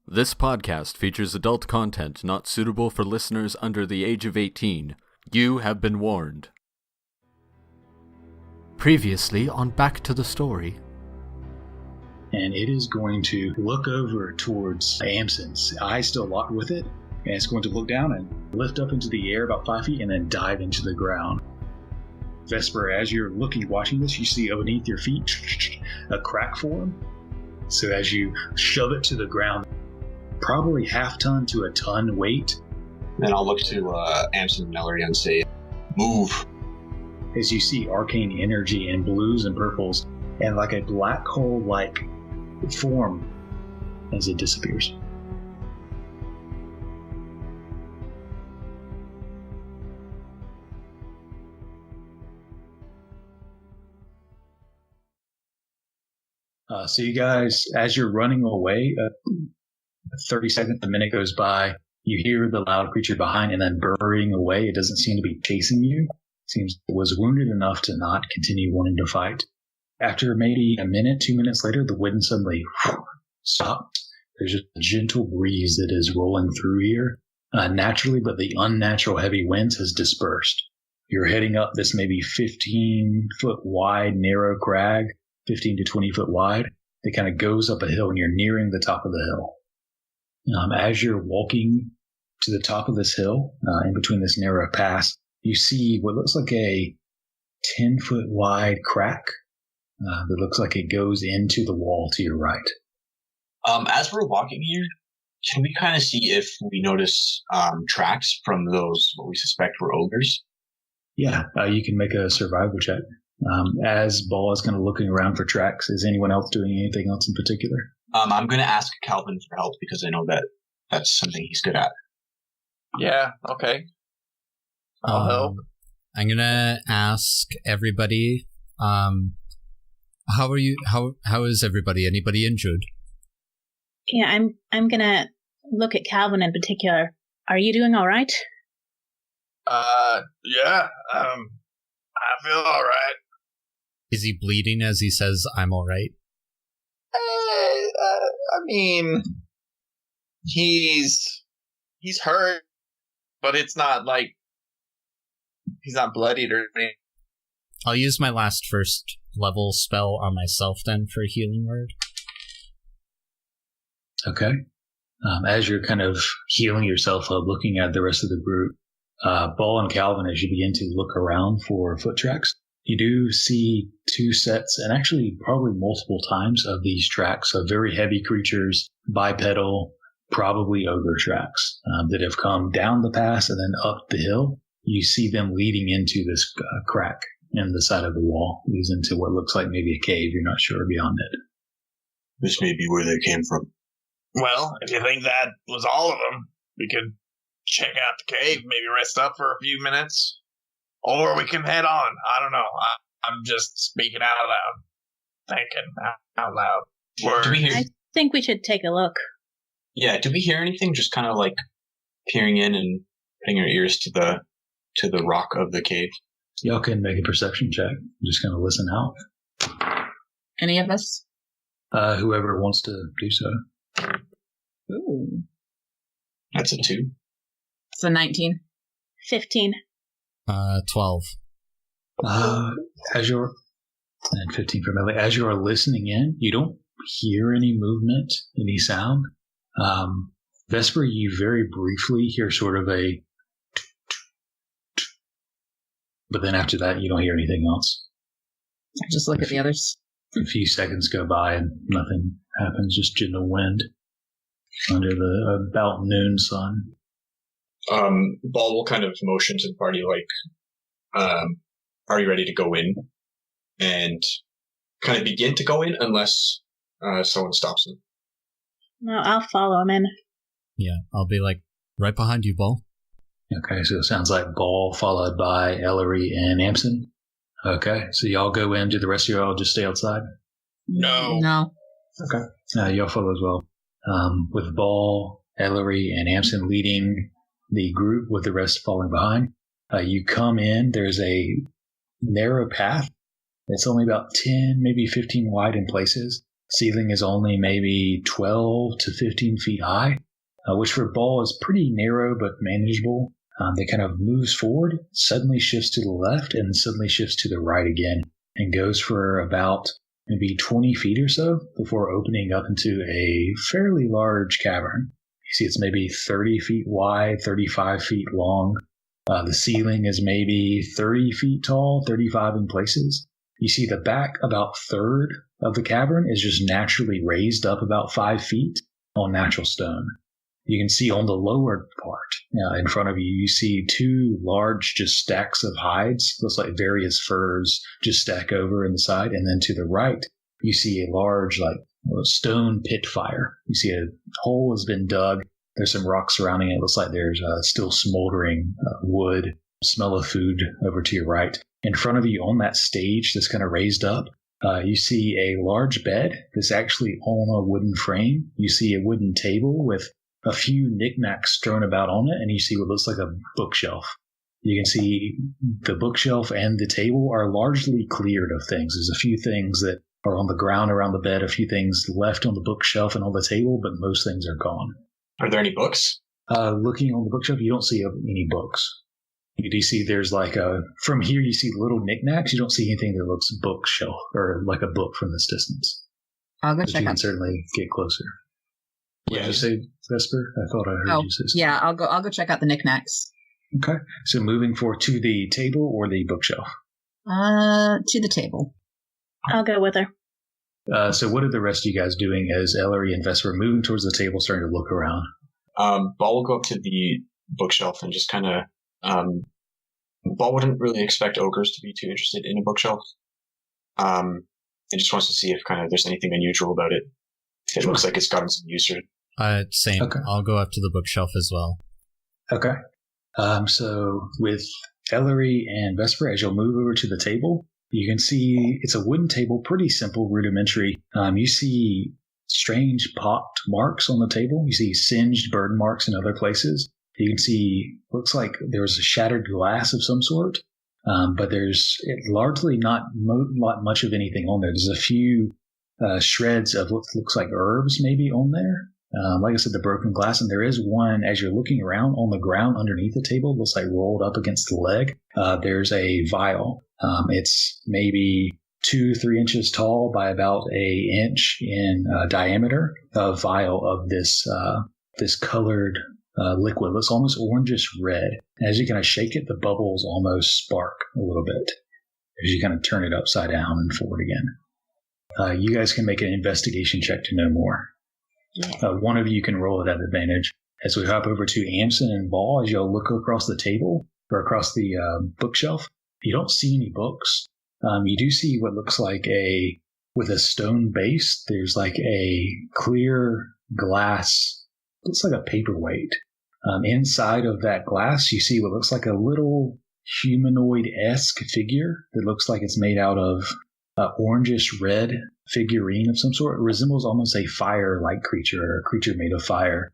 This podcast features adult content not suitable for listeners under the age of 18. You have been warned. Previously on Back to the Story. And it is going to look over towards Amsen's eyes still locked with it, and it's going to look down and lift up into the air about 5 feet and then dive into the ground. Vesper, as you're watching this, you see beneath your feet a crack form. So as you shove it to the ground, probably half ton to a ton weight. Then I'll look to Amsen and Ellory and say, "Move." As you see arcane energy in blues and purples, and like a black hole-like form as it disappears. So you guys, as you're running away, 30 seconds, a minute goes by, you hear the loud creature behind and then burying away. It doesn't seem to be chasing you. It seems it was wounded enough to not continue wanting to fight. After maybe a minute, 2 minutes later, the wind suddenly stopped. There's just a gentle breeze that is rolling through here naturally, but the unnatural heavy winds has dispersed. You're heading up this maybe 15-foot wide, narrow crag, 15 to 20 foot wide, that kind of goes up a hill, and you're nearing the top of the hill. As you're walking to the top of this hill, in between this narrow pass, you see what looks like a 10-foot wide crack that looks like it goes into the wall to your right. As we're walking here, can we kind of see if we notice tracks from those what we suspect were ogres? Yeah, you can make a survival check. As Ball is kind of looking around for tracks, is anyone else doing anything else in particular? I'm going to ask Kalvyn for help because I know that that's something he's good at. Yeah, okay. I'll help. I'm going to ask everybody, how are you? How is everybody? Anybody injured? Yeah, I'm going to look at Kalvyn in particular. Are you doing all right? Yeah, I feel all right. Is he bleeding as he says, "I'm all right"? I mean, he's hurt, but it's not like he's not bloodied or anything. I'll use my last first level spell on myself then for a healing word. Okay. As you're kind of healing yourself up, looking at the rest of the group, Ball and Kalvyn, as you begin to look around for foot tracks, you do see two sets, and actually probably multiple times, of these tracks of very heavy creatures, bipedal, probably ogre tracks that have come down the pass and then up the hill. You see them leading into this crack in the side of the wall. Leads into what looks like maybe a cave. You're not sure beyond it. This may be where they came from. Well, if you think that was all of them, we could check out the cave, maybe rest up for a few minutes. Or we can head on. I don't know. I'm just speaking out loud. Thinking out loud. I think we should take a look. Yeah, do we hear anything? Just kind of like peering in and putting our ears to the rock of the cave. Y'all can make a perception check. Just kind of listen out. Any of us? Whoever wants to do so. Ooh. That's a 2. It's a 19. 15. 12. And 15 for Meli. As you are listening in, you don't hear any movement, any sound. Vesper, you very briefly hear sort of a, but then after that, you don't hear anything else. I just look at the others. A few seconds go by and nothing happens, just gentle wind under the about noon sun. Ball will kind of motion to the party like, are you ready to go in? And kind of begin to go in unless someone stops them. No, I'll follow him in. Yeah, I'll be like, right behind you, Ball. Okay, so it sounds like Ball followed by Ellory and Amsen. Okay, so y'all go in. Do the rest of y'all just stay outside? No. Okay, y'all follow as well. With Ball, Ellory, and Amsen leading the group with the rest following behind. You come in. There's a narrow path. It's only about 10, maybe 15 wide in places. Ceiling is only maybe 12 to 15 feet high, which for Ball is pretty narrow but manageable. They kind of moves forward, suddenly shifts to the left, and suddenly shifts to the right again, and goes for about maybe 20 feet or so before opening up into a fairly large cavern. You see it's maybe 30 feet wide, 35 feet long. The ceiling is maybe 30 feet tall, 35 in places. You see the back, about third of the cavern, is just naturally raised up about 5 feet on natural stone. You can see on the lower part in front of you, you see two large just stacks of hides. Looks like various furs just stack over in the side. And then to the right, you see a large stone pit fire. You see a hole has been dug. There's some rocks surrounding it. It looks like there's still smoldering wood, smell of food over to your right. In front of you on that stage that's kind of raised up, you see a large bed that's actually on a wooden frame. You see a wooden table with a few knickknacks strewn about on it, and you see what looks like a bookshelf. You can see the bookshelf and the table are largely cleared of things. There's a few things that are on the ground around the bed, a few things left on the bookshelf and on the table, but most things are gone. Are there any books? Looking on the bookshelf, you don't see any books. You do see there's from here you see little knickknacks. You don't see anything that looks bookshelf or like a book from this distance. I'll go But check you out. can certainly get closer. What did Yeah. you say, Vesper? I thought I heard you say something. Yeah, I'll go check out the knickknacks. Okay. So moving forward to the table or the bookshelf? To the table. I'll go with her. So what are the rest of you guys doing as Ellory and Vesper are moving towards the table, starting to look around? Ball will go up to the bookshelf and just kind of. Ball wouldn't really expect ogres to be too interested in a bookshelf. It just wants to see if there's anything unusual about it. It looks like it's gotten some use. Same. Okay. I'll go up to the bookshelf as well. Okay. So with Ellory and Vesper, as you'll move over to the table, you can see it's a wooden table, pretty simple, rudimentary. You see strange pocked marks on the table. You see singed burn marks in other places. You can see, looks like there's a shattered glass of some sort, but there's largely not much of anything on there. There's a few shreds of what looks like herbs maybe on there. Like I said, the broken glass, and there is one, as you're looking around on the ground underneath the table, looks like rolled up against the leg. There's a vial. It's maybe 2-3 inches tall by about an inch in diameter. A vial of this colored liquid. Looks almost orangish red. As you kind of shake it, the bubbles almost spark a little bit as you kind of turn it upside down and forward again. You guys can make an investigation check to know more. One of you can roll it at advantage. As we hop over to Amsen and Ball, as y'all look across the table or across the bookshelf, you don't see any books. You do see what looks like with a stone base, there's like a clear glass, looks like a paperweight. Inside of that glass, you see what looks like a little humanoid-esque figure that looks like it's made out of orangish red figurine of some sort. It resembles almost a fire-like creature, or a creature made of fire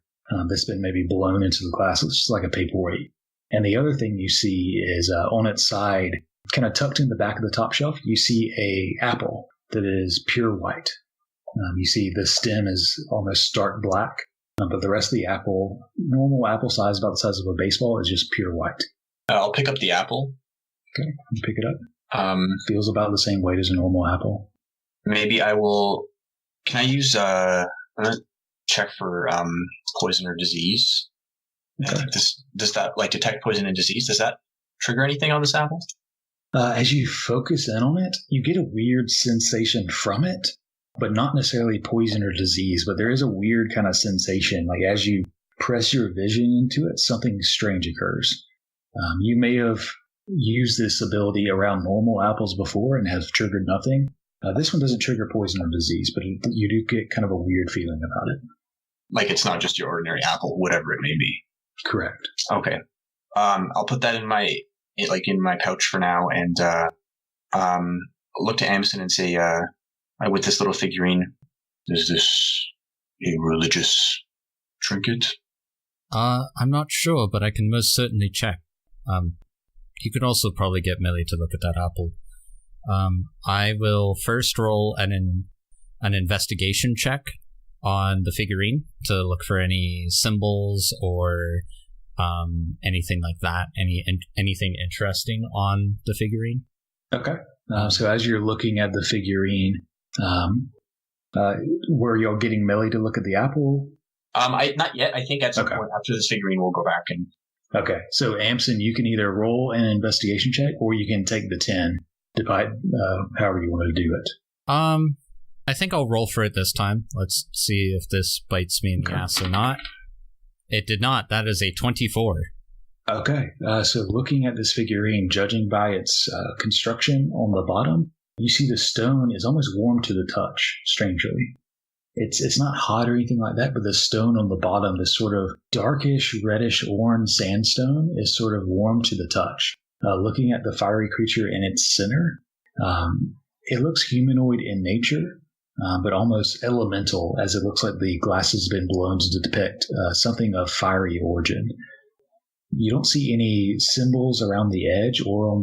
that's been maybe blown into the glass. It's just like a paperweight. And the other thing you see is on its side, kind of tucked in the back of the top shelf, you see a apple that is pure white. You see the stem is almost stark black, but the rest of the apple, normal apple size, about the size of a baseball, is just pure white. I'll pick up the apple. Okay, you pick it up. Feels about the same weight as a normal apple. Maybe I will. Can I use? I'm gonna check for poison or disease. Okay. Does that detect poison and disease? Does that trigger anything on this apple? As you focus in on it, you get a weird sensation from it, but not necessarily poison or disease. But there is a weird kind of sensation, like as you press your vision into it, something strange occurs. You may have used this ability around normal apples before and have triggered nothing. This one doesn't trigger poison or disease, but you do get kind of a weird feeling about it. Like it's not just your ordinary apple, whatever it may be. Correct. Okay. I'll put that in my pouch for now, and look to Amsen and say, with this little figurine, is this a religious trinket? I'm not sure, but I can most certainly check. You could also probably get Meli to look at that apple. I will first roll an an investigation check on the figurine to look for any symbols or anything like that, anything interesting on the figurine. Okay. So as you're looking at the figurine, were y'all getting Meli to look at the apple? Not yet. I think at some point after this figurine, we'll go back and. Okay. So Amsen, you can either roll an investigation check, or you can take the 10, however you want to do it. I think I'll roll for it this time. Let's see if this bites me in the ass or not. It did not. That is a 24. Okay. So looking at this figurine, judging by its construction on the bottom, you see the stone is almost warm to the touch, strangely. It's not hot or anything like that, but the stone on the bottom, this sort of darkish, reddish orange sandstone, is sort of warm to the touch. Looking at the fiery creature in its center, it looks humanoid in nature, but almost elemental, as it looks like the glass has been blown to depict something of fiery origin. You don't see any symbols around the edge or on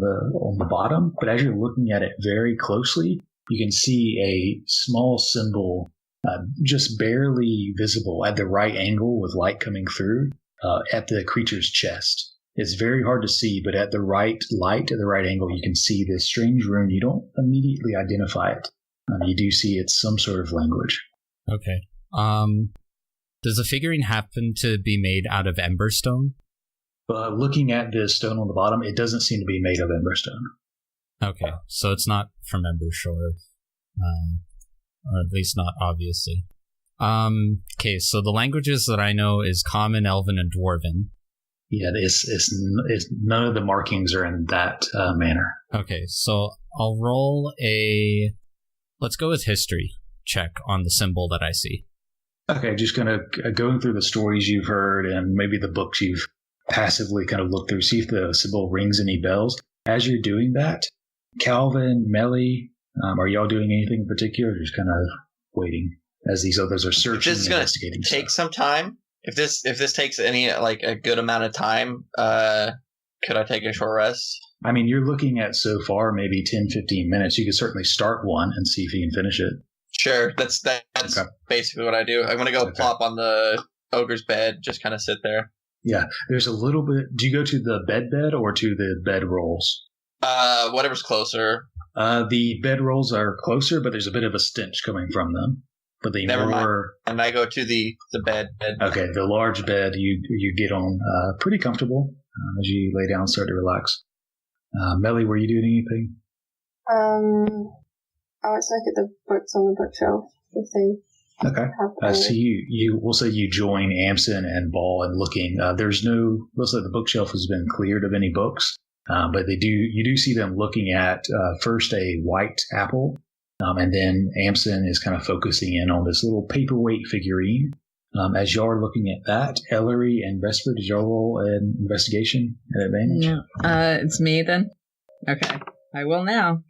the bottom, but as you're looking at it very closely, you can see a small symbol just barely visible at the right angle with light coming through at the creature's chest. It's very hard to see, but at the right light, at the right angle, you can see this strange rune. You don't immediately identify it. You do see it's some sort of language. Okay. Does the figurine happen to be made out of emberstone? Looking at the stone on the bottom, it doesn't seem to be made of emberstone. Okay, so it's not from Embershore. Or at least not obviously. Okay, so the languages that I know is Common, Elven, and Dwarven. Yeah, it's none of the markings are in that manner. Okay, so I'll roll let's go with history check on the symbol that I see. Okay, just kind of going through the stories you've heard and maybe the books you've passively kind of looked through, see if the symbol rings any bells. As you're doing that, Kalvyn, Meli, are y'all doing anything in particular, or just kind of waiting as these others are searching and investigating? This is going to take some time. If this takes any a good amount of time, could I take a short rest? I mean, you're looking at so far maybe 10, 15 minutes. You could certainly start one and see if you can finish it. Sure, that's okay. Basically what I do. I'm going to go plop on the ogre's bed, just kind of sit there. Yeah, there's a little bit. Do you go to the bed or to the bed rolls? Whatever's closer. The bed rolls are closer, but there's a bit of a stench coming from them. But Never mind. And I go to the bed. Okay, the large bed you get on pretty comfortable as you lay down and start to relax. Meli, were you doing anything? I was look at the books on the bookshelf if they Okay. So we'll say you join Amsen and Ball in looking. Looks like the bookshelf has been cleared of any books. But you do see them looking at first a white apple, and then Amsen is kind of focusing in on this little paperweight figurine. As y'all are looking at that, Ellory and Vesper, did y'all roll an investigation at advantage? No. It's me then? Okay. I will now.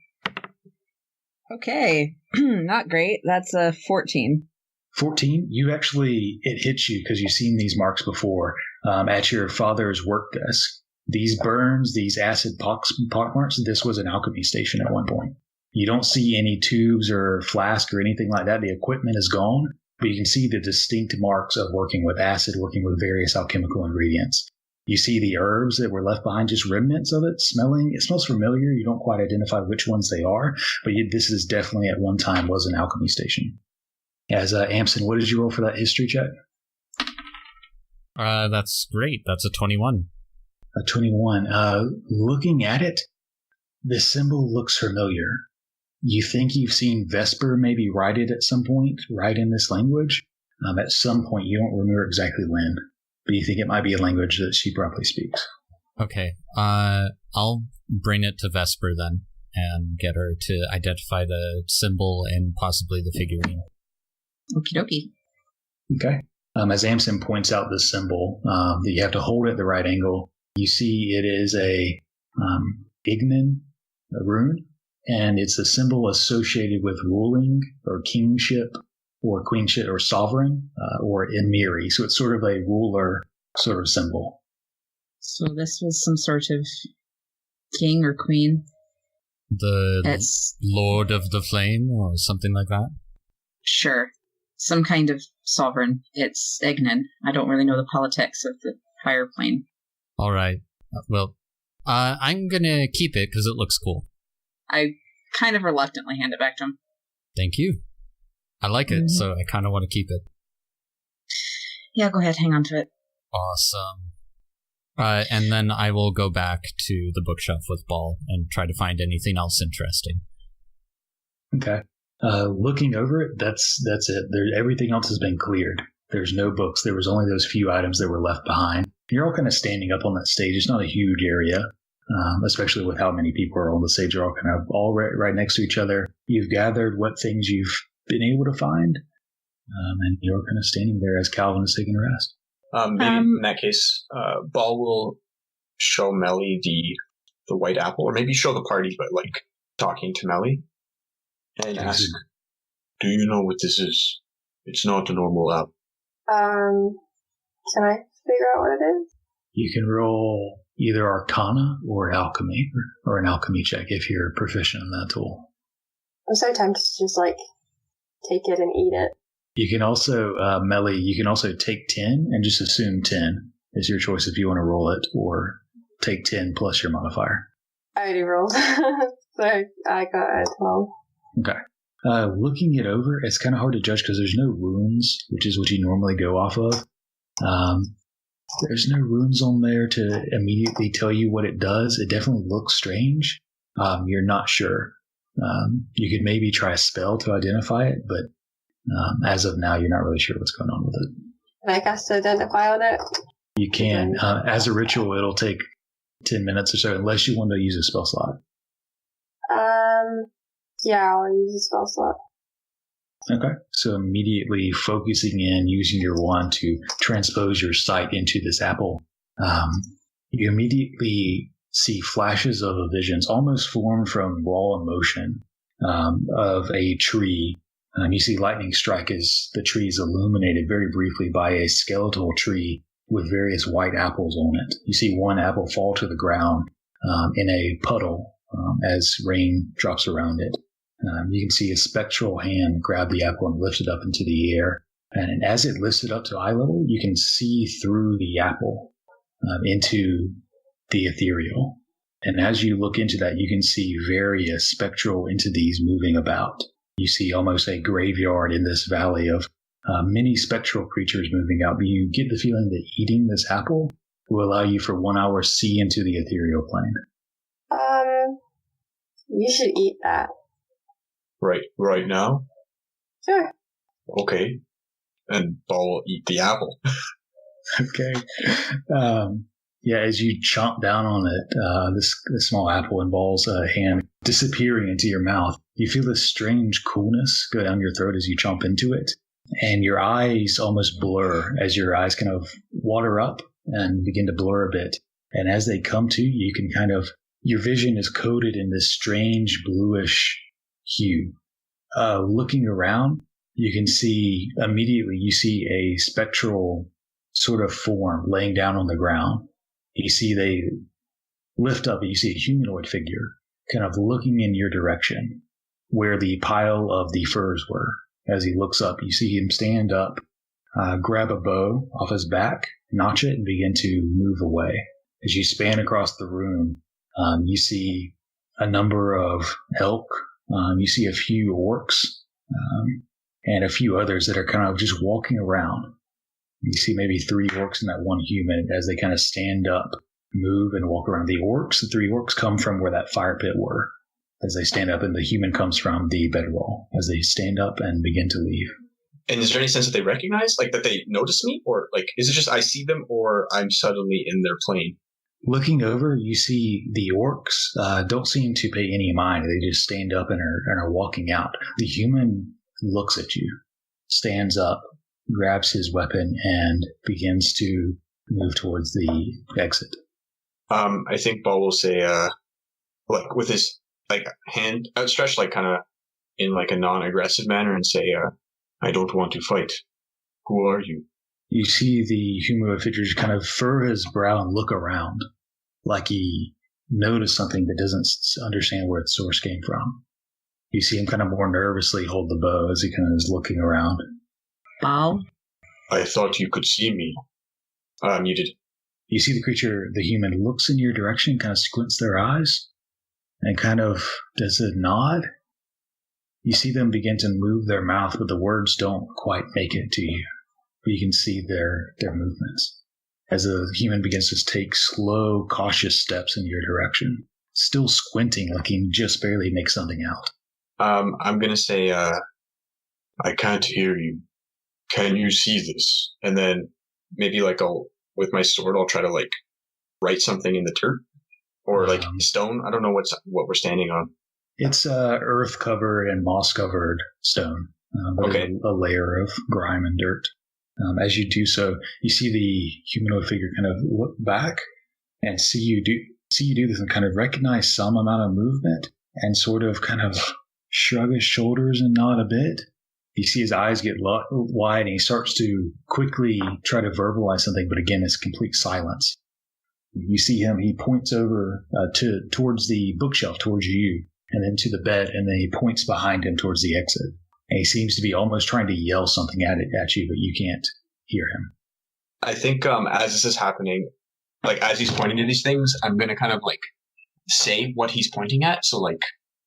Okay. Not great. That's a 14. 14? It hits you because you've seen these marks before at your father's work desk. These burns, these acid pock marks, this was an alchemy station at one point. You don't see any tubes or flask or anything like that. The equipment is gone, but you can see the distinct marks of working with acid, working with various alchemical ingredients. You see the herbs that were left behind, just remnants of it, it smells familiar. You don't quite identify which ones they are, but this is definitely at one time was an alchemy station. As Amsen, what did you roll for that history check? That's great. That's a 21. A 21. Looking at it, the symbol looks familiar. You think you've seen Vesper maybe write it at some point, write in this language. At some point, you don't remember exactly when, but you think it might be a language that she probably speaks. Okay. I'll bring it to Vesper then and get her to identify the symbol and possibly the figurine. Okie dokie. Okay. As Amsen points out the symbol, that you have to hold it at the right angle. You see it is a Ignan rune, and it's a symbol associated with ruling or kingship or queenship or sovereign or Emiri. So it's sort of a ruler sort of symbol. So this was some sort of king or queen? The Lord of the Flame or something like that? Sure. Some kind of sovereign. It's Ignan. I don't really know the politics of the higher plane. All right. Well, I'm gonna keep it because it looks cool. I kind of reluctantly hand it back to him. Thank you. I like it, so I kind of want to keep it. Yeah, go ahead, hang on to it. Awesome. And then I will go back to the bookshelf with Ball and try to find anything else interesting. Okay. Looking over it, that's it. Everything else has been cleared. There's no books. There was only those few items that were left behind. You're all kind of standing up on that stage. It's not a huge area, especially with how many people are on the stage. You're all kind of all right next to each other. You've gathered what things you've been able to find, and you're kind of standing there as Kalvyn is taking a rest. Maybe in that case, Ball will show Meli the white apple, or maybe show the party, but like talking to Meli, and ask, "Do you know what this is? It's not a normal apple." Can I figure out what it is? You can roll either Arcana or Alchemy, or an Alchemy check if you're proficient in that tool. I'm so tempted to just take it and eat it. You can also, Meli, you can also take 10 and just assume 10 is your choice if you want to roll it, or take 10 plus your modifier. I already rolled, so I got a 12. Okay. Looking it over, it's kind of hard to judge because there's no runes, which is what you normally go off of. There's no runes on there to immediately tell you what it does. It definitely looks strange. You're not sure. You could maybe try a spell to identify it, but as of now, you're not really sure what's going on with it. Can I cast Identify on it? You can. As a ritual, it'll take 10 minutes or so, unless you want to use a spell slot. Yeah, I'll use a spell slot. Okay. So immediately focusing in, using your wand to transpose your sight into this apple, you immediately see flashes of visions almost formed from raw emotion of a tree. You see lightning strike as the tree is illuminated very briefly by a skeletal tree with various white apples on it. You see one apple fall to the ground in a puddle as rain drops around it. You can see a spectral hand grab the apple and lift it up into the air. And as it lifts it up to eye level, you can see through the apple into the ethereal. And as you look into that, you can see various spectral entities moving about. You see almost a graveyard in this valley of many spectral creatures moving out. But you get the feeling that eating this apple will allow you for 1 hour see into the ethereal plane. You should eat that. Right now? Sure. Okay. And Ball will eat the apple. Okay. Yeah, as you chomp down on it, this small apple and Ball's hand disappearing into your mouth, you feel this strange coolness go down your throat as you chomp into it. And your eyes almost blur as your eyes kind of water up and begin to blur a bit. And as they come to, you can kind of, your vision is coated in this strange bluish hue. Looking around, you can see immediately, you see a spectral sort of form laying down on the ground. You see they lift up, and you see a humanoid figure kind of looking in your direction where the pile of the furs were. As he looks up, you see him stand up, grab a bow off his back, notch it, and begin to move away. As you span across the room, you see a number of elk. You see a few orcs and a few others that are kind of just walking around. You see maybe 3 orcs and that one human as they kind of stand up, move, and walk around. The 3 orcs come from where that fire pit were as they stand up, and the human comes from the bedroll as they stand up and begin to leave. And is there any sense that they recognize, like that they notice me, or like is it just I see them, or I'm suddenly in their plane? Looking over, you see the orcs don't seem to pay any mind. They just stand up and are walking out. The human looks at you, stands up, grabs his weapon, and begins to move towards the exit. I think Ball will say, like with his hand outstretched, like kind of in like a non-aggressive manner, and say, "I don't want to fight. Who are you?" You see the humanoid figure kind of furrow his brow and look around, like he noticed something but doesn't understand where its source came from. You see him kind of more nervously hold the bow as he kind of is looking around. Bow? I thought you could see me. You did. You see the creature, the human, looks in your direction, kind of squints their eyes, and kind of does a nod. You see them begin to move their mouth, but the words don't quite make it to you. But you can see their movements as the human begins to take slow, cautious steps in your direction, still squinting like he can just barely make something out. I'm going to say, I can't hear you. Can you see this? And then maybe with my sword, I'll try to write something in the dirt or stone. I don't know what we're standing on. It's earth covered and moss covered stone, but okay. A layer of grime and dirt. As you do so, you see the humanoid figure kind of look back and see you do this and kind of recognize some amount of movement and sort of kind of shrug his shoulders and nod a bit. You see his eyes get wide and he starts to quickly try to verbalize something, but again, it's complete silence. You see him, he points over towards the bookshelf, towards you, and then to the bed, and then he points behind him towards the exit. And he seems to be almost trying to yell something at you, but you can't hear him. I think as this is happening, as he's pointing to these things, I'm going to kind of say what he's pointing at. So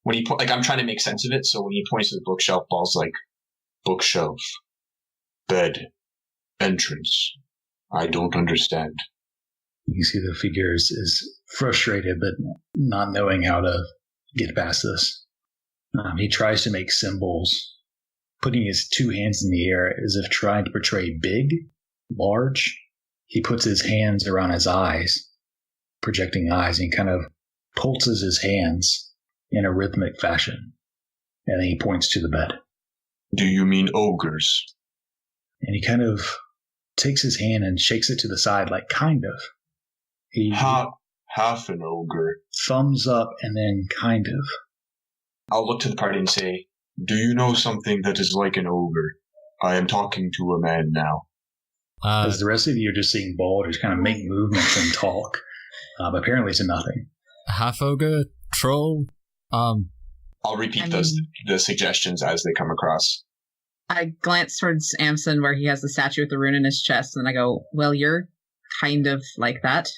when he I'm trying to make sense of it. So when he points to the bookshelf, Ball's bookshelf, bed, entrance. I don't understand. You see the figure is frustrated, but not knowing how to get past this. He tries to make symbols, putting his two hands in the air as if trying to portray big, large. He puts his hands around his eyes, projecting eyes, and he kind of pulses his hands in a rhythmic fashion. And then he points to the bed. Do you mean ogres? And he kind of takes his hand and shakes it to the side, kind of. Half an ogre. Thumbs up and then kind of. I'll look to the party and say, do you know something that is like an ogre? I am talking to a man now. As the rest of you are just seeing Ball just kind of make movements and talk. But apparently to nothing. Half ogre, troll. I'll repeat the suggestions as they come across. I glance towards Amsen where he has the statue with the rune in his chest, and I go, well, you're kind of like that.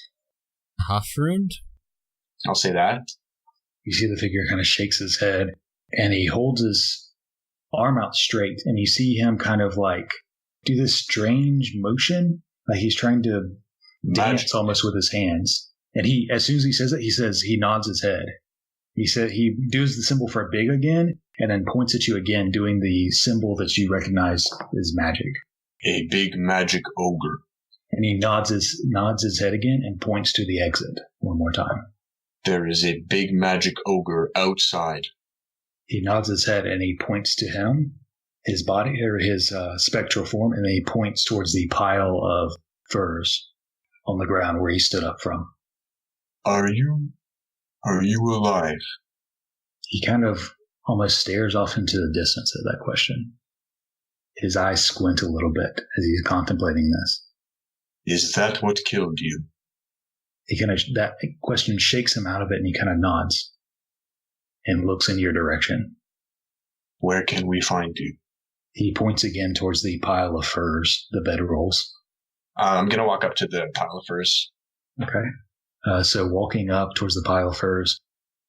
Half-runed? I'll say that. You see the figure kind of shakes his head, and he holds his arm out straight, and you see him kind of do this strange motion, like he's trying to dance almost with his hands. And as soon as he says it, he nods his head. He said he does the symbol for big again, and then points at you again, doing the symbol that you recognize as magic. A big magic ogre. And he nods his head again and points to the exit one more time. There is a big magic ogre outside. He nods his head and he points to him, his body, or his spectral form, and then he points towards the pile of furs on the ground where he stood up from. Are you alive? He kind of almost stares off into the distance at that question. His eyes squint a little bit as he's contemplating this. Is that what killed you? That question shakes him out of it, and he kind of nods and looks in your direction. Where can we find you? He points again towards the pile of furs, the bedrolls. I'm going to walk up to the pile of furs. Okay. So walking up towards the pile of furs,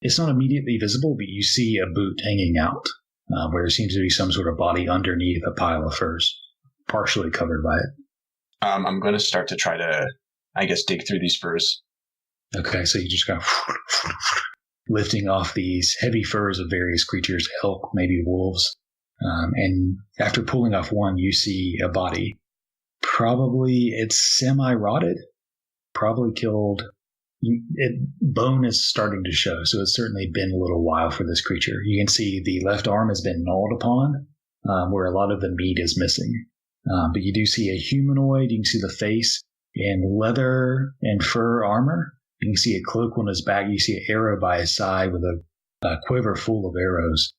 it's not immediately visible, but you see a boot hanging out, where there seems to be some sort of body underneath a pile of furs, partially covered by it. I'm going to start to try to, dig through these furs. Okay, so you just kind of lifting off these heavy furs of various creatures, elk, maybe wolves. And after pulling off one, you see a body. Probably it's semi-rotted, probably killed. Bone is starting to show, so it's certainly been a little while for this creature. You can see the left arm has been gnawed upon, where a lot of the meat is missing. But you do see a humanoid. You can see the face in leather and fur armor. You can see a cloak on his back. You see an arrow by his side with a quiver full of arrows.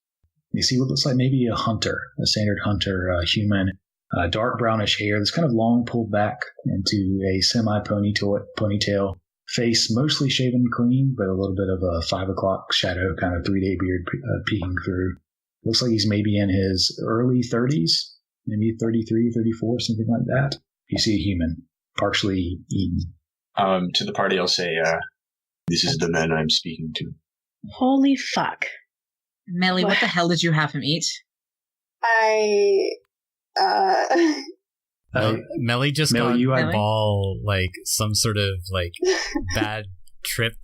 You see what looks like maybe a hunter, a standard hunter, human, dark brownish hair that's kind of long pulled back into a semi-ponytail. Face mostly shaven clean, but a little bit of a 5 o'clock shadow, kind of 3-day beard peeking through. Looks like he's maybe in his early 30s, maybe 33, 34, something like that. You see a human, partially eaten. To the party, I'll say, this is the man I'm speaking to. Holy fuck. Meli, what the hell did you have him eat? Meli just got a ball, like some sort of like bad trip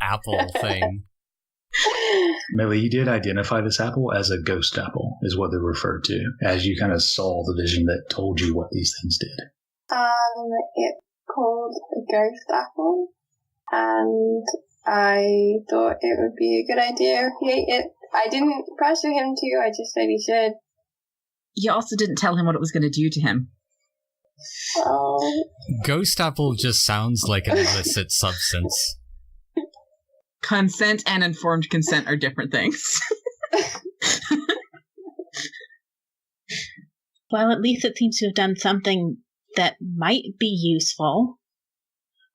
apple thing. Meli, you did identify this apple as a ghost apple, is what they're referred to, as you kind of saw the vision that told you what these things did. It's called a ghost apple, and I thought it would be a good idea if he ate it. I didn't pressure him to, I just said he should. You also didn't tell him what it was going to do to him. Ghost apple just sounds like an illicit substance. Consent and informed consent are different things. Well, at least it seems to have done something that might be useful.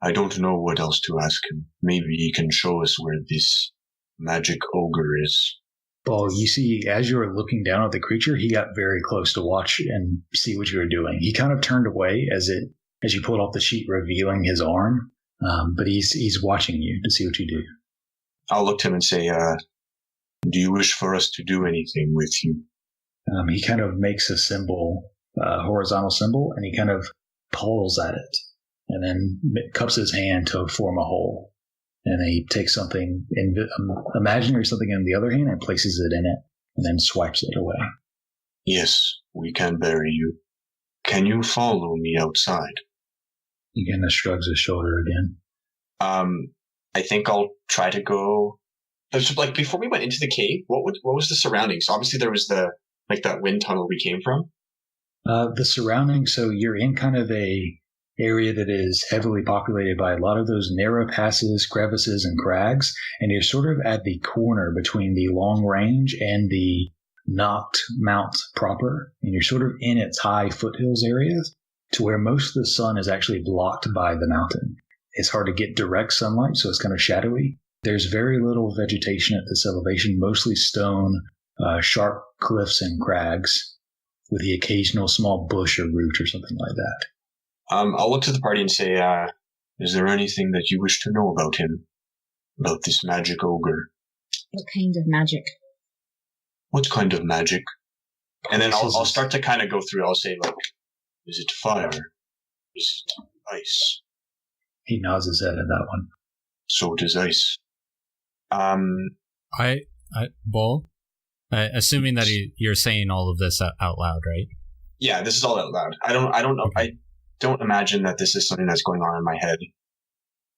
I don't know what else to ask him. Maybe he can show us where this magic ogre is. Well, you see, as you were looking down at the creature, he got very close to watch and see what you were doing. He kind of turned away as you pulled off the sheet, revealing his arm. But he's watching you to see what you do. I'll look to him and say, do you wish for us to do anything with you? He kind of makes a symbol, horizontal symbol, and he kind of pulls at it, and then cups his hand to form a hole. And then he takes something, imaginary something in the other hand, and places it in it, and then swipes it away. Yes, we can bury you. Can you follow me outside? He kind of shrugs his shoulder again. I think I'll try to go. Like before we went into the cave, what was the surroundings? Obviously, there was that wind tunnel we came from. The surroundings. So you're in kind of a area that is heavily populated by a lot of those narrow passes, crevices, and crags, and you're sort of at the corner between the Long Range and the Knocked Mount proper, and you're sort of in its high foothills areas to where most of the sun is actually blocked by the mountain. It's hard to get direct sunlight, so it's kind of shadowy. There's very little vegetation at this elevation, mostly stone, sharp cliffs and crags, with the occasional small bush or root or something like that. I'll look to the party and say, is there anything that you wish to know about him? About this magic ogre? What kind of magic? What kind of magic? And then I'll start to kind of go through. I'll say, is it fire? Is it ice? He nods his head at that one. So it is ice. Ball? Assuming that you're saying all of this out loud, right? Yeah, this is all out loud. I don't know. I don't imagine that this is something that's going on in my head.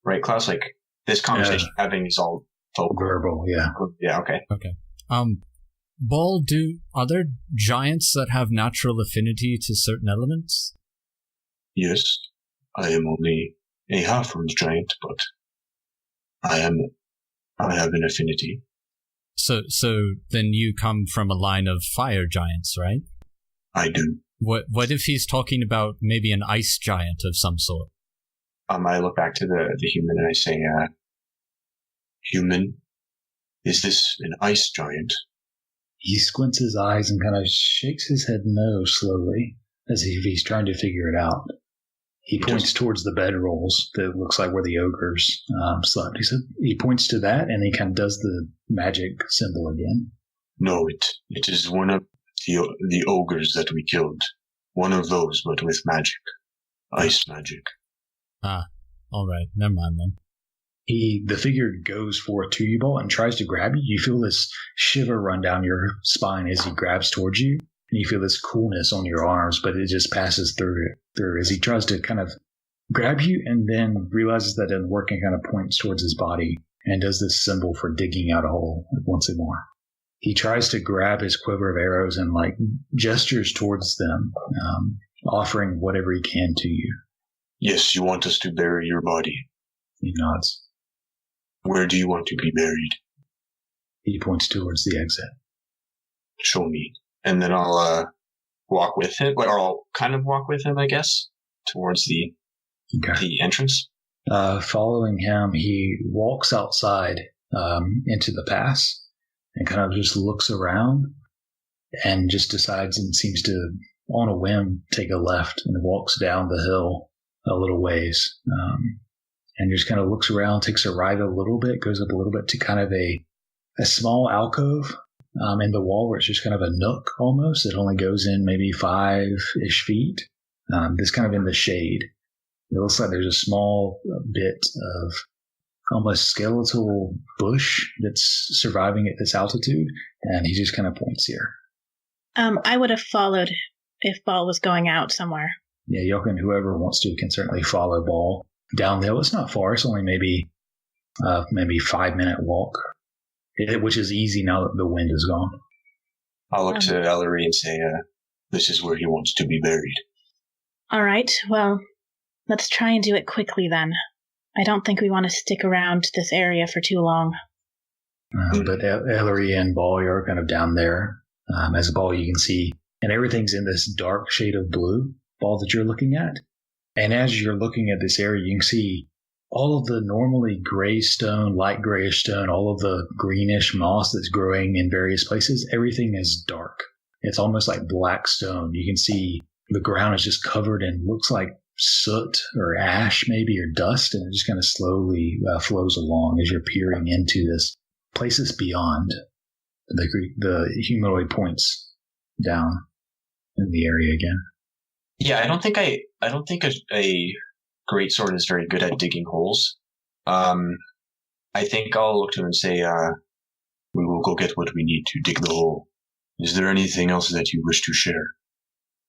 Right, Klouse? Like, this conversation having is all verbal, yeah. Yeah, okay. Okay. Ball, are there giants that have natural affinity to certain elements? Yes. I am only a half-orc giant, but I have an affinity. So then you come from a line of fire giants, right? I do. What if he's talking about maybe an ice giant of some sort? I look back to the human and I say, human, is this an ice giant? He squints his eyes and kind of shakes his head no slowly, as if he's trying to figure it out. He points towards the bedrolls that looks like where the ogres slept. He points to that and he kind of does the magic symbol again. No, it is one of the ogres that we killed. One of those, but with magic. Ice magic. Alright, never mind then. The figure goes forward to you, Ball, and tries to grab you. You feel this shiver run down your spine as he grabs towards you, and you feel this coolness on your arms, but it just passes through as he tries to kind of grab you, and then realizes that it doesn't work and kind of points towards his body and does this symbol for digging out a hole once more. He tries to grab his quiver of arrows and gestures towards them, offering whatever he can to you. Yes, you want us to bury your body. He nods. Where do you want to be buried? He points towards the exit. Show me. And then I'll walk with him, or I'll kind of walk with him, I guess, towards the entrance. Following him, he walks outside into the pass and kind of just looks around. and just decides and seems to, on a whim, take a left and walks down the hill a little ways. And just kind of looks around, takes a right a little bit, goes up a little bit to kind of a small alcove in the wall where it's just kind of a nook almost. It only goes in maybe 5-ish feet. This kind of in the shade. It looks like there's a small bit of almost skeletal bush that's surviving at this altitude, and he just kind of points here. I would have followed if Ball was going out somewhere. Yeah, y'all can, whoever wants to, can certainly follow Ball down the hill. It's not far. It's only maybe 5-minute walk, which is easy now that the wind is gone. I'll look to Ellory and say, this is where he wants to be buried. All right, well, let's try and do it quickly then. I don't think we want to stick around this area for too long. But Ellory and Ball are kind of down there. As a Ball, you can see, and everything's in this dark shade of blue, Ball, that you're looking at. And as you're looking at this area, you can see all of the normally gray stone, light grayish stone, all of the greenish moss that's growing in various places. Everything is dark. It's almost like black stone. You can see the ground is just covered in, looks like soot or ash maybe, or dust, and it just kind of slowly flows along as you're peering into this places beyond. The humanoid points down in the area again. Yeah, I don't think a great sword is very good at digging holes. I think I'll look to him and say, we will go get what we need to dig the hole. Is there anything else that you wish to share?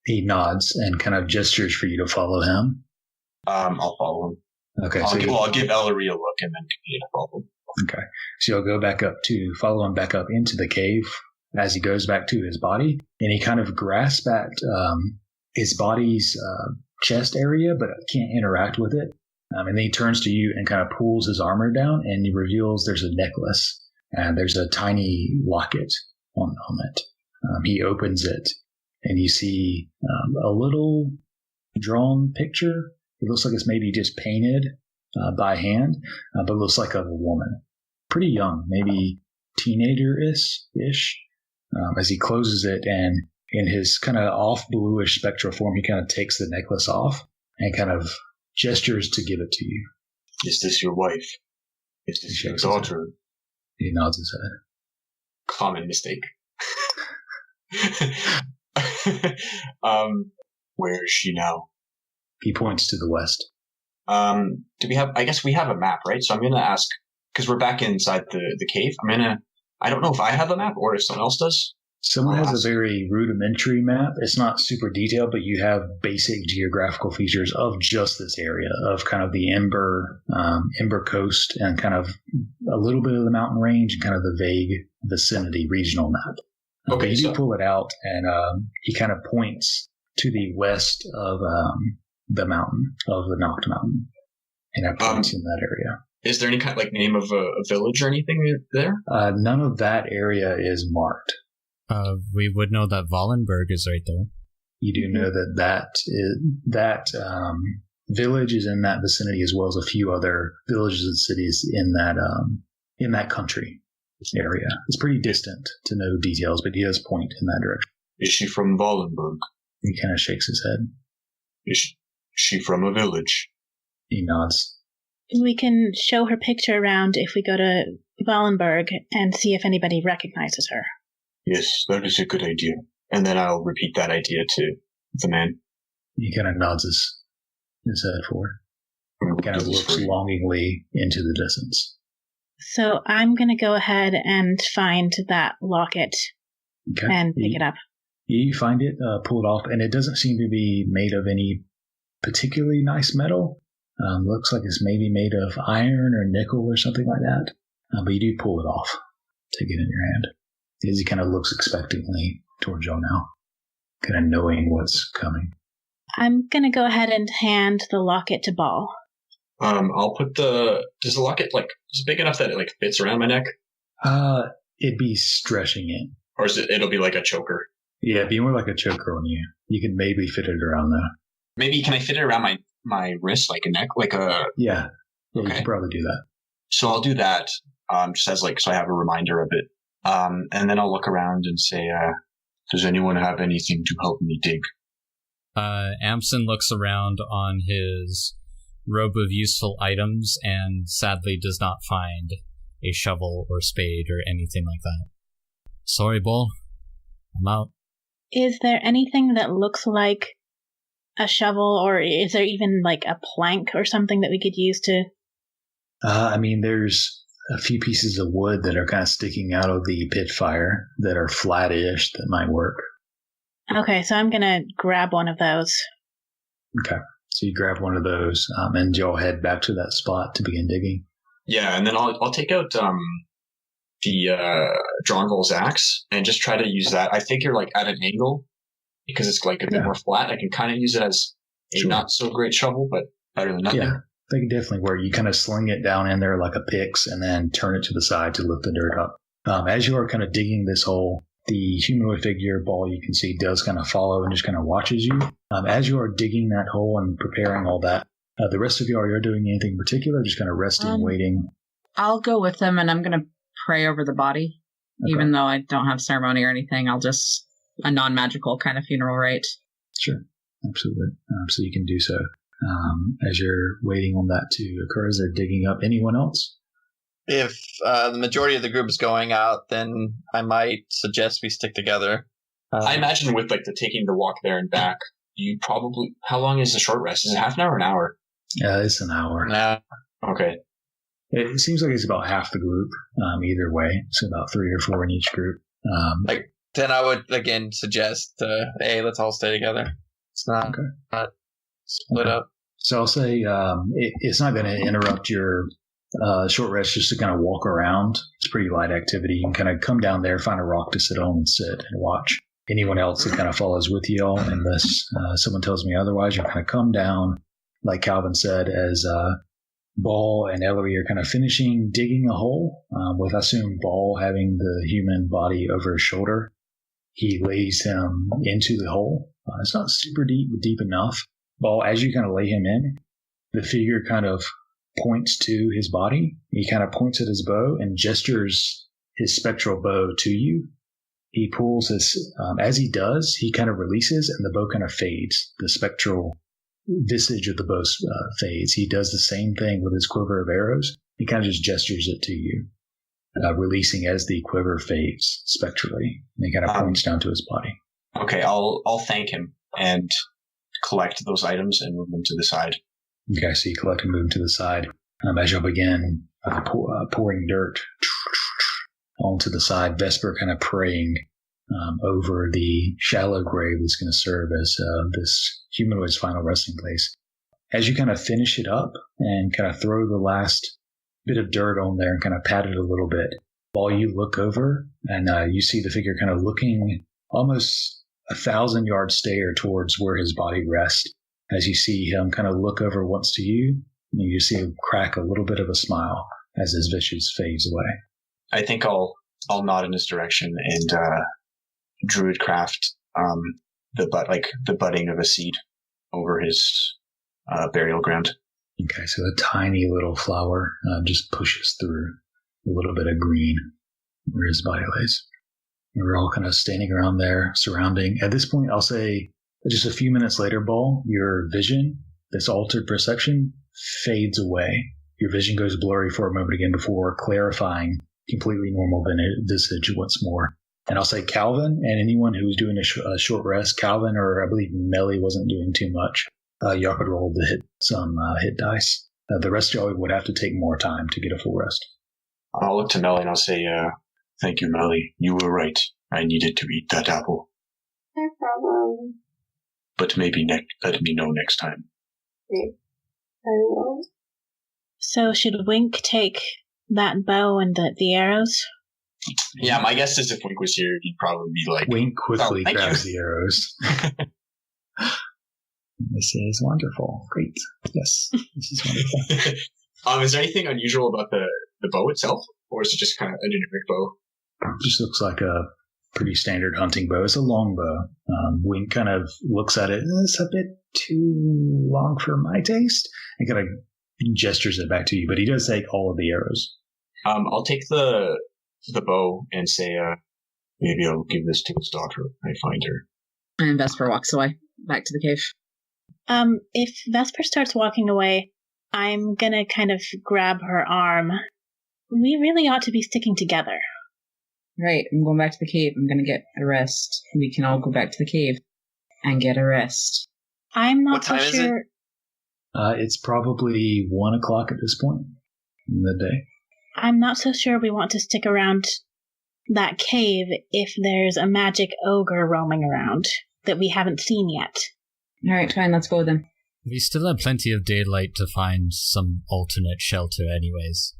He nods and kind of gestures for you to follow him. I'll follow him. Okay. I'll give Ellory a look and then continue to follow him. Okay. So you'll go back up to follow him back up into the cave as he goes back to his body, and he kind of grasps at his body's chest area, but can't interact with it. And then he turns to you and kind of pulls his armor down, and he reveals there's a necklace and there's a tiny locket on it. He opens it, and you see a little drawn picture. It looks like it's maybe just painted by hand, but it looks like of a woman. Pretty young, maybe teenager-ish. As he closes it, and in his kind of off bluish spectral form, he kind of takes the necklace off and kind of gestures to give it to you. Is this your wife? Is this your daughter? He nods his head. Common mistake. Where is she now? He points to the west. Do we have, I guess we have a map, right? So I'm going to ask, because we're back inside the cave, I don't know if I have a map or if someone else does. Someone has a very rudimentary map. It's not super detailed, but you have basic geographical features of just this area, of kind of the Ember Coast and kind of a little bit of the mountain range and kind of the vague vicinity regional map. Okay, you do pull it out, and he kind of points to the west of the mountain, of the Knocked Mountain, and it points in that area. Is there any kind of like name of a village or anything there? None of that area is marked. We would know that Wallenberg is right there. You do know that village is in that vicinity, as well as a few other villages and cities in that country area. It's pretty distant to know details, but he does point in that direction. Is she from Wallenberg? He kind of shakes his head. Is she from a village? He nods. We can show her picture around if we go to Wallenberg and see if anybody recognizes her. Yes, that is a good idea. And then I'll repeat that idea to the man. He kind of nods his head forward. Kind of looks longingly into the distance. So I'm going to go ahead and find that locket and pick it up. You find it, pull it off, and it doesn't seem to be made of any particularly nice metal. Looks like it's maybe made of iron or nickel or something like that. But you do pull it off, take it in your hand. As he kind of looks expectantly towards y'all now, kind of knowing what's coming. I'm going to go ahead and hand the locket to Ball. I'll put does the locket, is it big enough that it, fits around my neck? It'd be stretching it. Or it'll be like a choker? Yeah, it'd be more like a choker on you. You can maybe fit it around though. Maybe, can I fit it around my wrist, like a neck? Yeah, okay. You could probably do that. So I'll do that, just as so I have a reminder of it. And then I'll look around and say, Does anyone have anything to help me dig? Amsen looks around on his robe of useful items and sadly does not find a shovel or spade or anything like that. Sorry, Bull. I'm out. Is there anything that looks like a shovel, or is there even like a plank or something that we could use to... There's a few pieces of wood that are kind of sticking out of the pit fire that are flat-ish that might work. Okay, so I'm going to grab one of those. Okay, so you grab one of those, and you'll head back to that spot to begin digging. Yeah, and then I'll take out the Drongal's axe and just try to use that. I figure like at an angle, because it's like a bit more flat, I can kind of use it as a not so great shovel, but better than nothing. Yeah, they can definitely work. You kind of sling it down in there like a picks and then turn it to the side to lift the dirt up. As you are kind of digging this hole, the humanoid figure, Ball, you can see, does kind of follow and just kind of watches you. As you are digging that hole and preparing all that, the rest of you, are you doing anything particular? Just kind of resting, waiting? I'll go with them, and I'm going to pray over the body. Okay. Even though I don't have ceremony or anything, I'll just a non-magical kind of funeral rite. Sure, absolutely. So you can do so. As you're waiting on that to occur, as they're digging up, anyone else? If the majority of the group is going out, then I might suggest we stick together. I imagine with like the taking the walk there and back, you probably... How long is the short rest? Is it half an hour or an hour? Yeah, it's an hour. Nah. Okay. It seems like it's about half the group, either way. So about 3 or 4 in each group. Then I would, again, suggest, hey, let's all stay together. It's not split up. So I'll say it's not going to interrupt your short rest just to kind of walk around. It's pretty light activity. You can kind of come down there, find a rock to sit on and sit and watch. Anyone else that kind of follows with you all, unless someone tells me otherwise, you'll kind of come down, like Kalvyn said, as Ball and Ellory are kind of finishing digging a hole, with, I assume, Ball having the human body over his shoulder. He lays him into the hole. It's not super deep, but deep enough. Ball, as you kind of lay him in, the figure kind of points to his body. He kind of points at his bow and gestures his spectral bow to you. He pulls his, as he does, he kind of releases and the bow kind of fades. The spectral visage of the bow fades. He does the same thing with his quiver of arrows. He kind of just gestures it to you, releasing as the quiver fades spectrally. And he kind of points down to his body. Okay, I'll thank him and collect those items and move them to the side. Okay, so you collect and move them to the side. As you'll begin pouring dirt onto the side, Vesper kind of praying over the shallow grave that's going to serve as this humanoid's final resting place. As you kind of finish it up and kind of throw the last bit of dirt on there and kind of pat it a little bit, while you look over and you see the figure kind of looking almost 1,000-yard stare towards where his body rests. As you see him kind of look over once to you, you see him crack a little bit of a smile as his visage fades away. I think I'll nod in his direction and druid craft the budding of a seed over his burial ground. Okay, so the tiny little flower just pushes through a little bit of green where his body lays. We're all kind of standing around there, surrounding. At this point, I'll say just a few minutes later, Ball, your vision, this altered perception, fades away. Your vision goes blurry for a moment again before clarifying, completely normal visage once more. And I'll say Kalvyn and anyone who's doing a short rest, Kalvyn or I believe Meli wasn't doing too much. Y'all could roll to hit some hit dice. The rest of y'all would have to take more time to get a full rest. I'll look to Meli and I'll say, thank you, Meli. You were right. I needed to eat that apple. No problem. But maybe let me know next time. Okay. I will. So should Wink take that bow and the arrows? Yeah, my guess is if Wink was here, he'd probably be like... Wink quickly grabs the arrows. This is wonderful. Great. Yes, this is wonderful. Is there anything unusual about the bow itself? Or is it just kind of a generic bow? It just looks like a pretty standard hunting bow. It's a long bow. Wink kind of looks at it. It's a bit too long for my taste. And kind of gestures it back to you. But he does take all of the arrows. I'll take the bow and say, Maybe I'll give this to his daughter when I find her. And Vesper walks away, back to the cave. If Vesper starts walking away, I'm gonna kind of grab her arm. We really ought to be sticking together. Right, I'm going back to the cave. I'm gonna get a rest. We can all go back to the cave and get a rest. I'm not What so time is sure. It's probably 1 o'clock at this point in the day. I'm not so sure we want to stick around that cave if there's a magic ogre roaming around that we haven't seen yet. Alright, fine, let's go then. We still have plenty of daylight to find some alternate shelter anyways.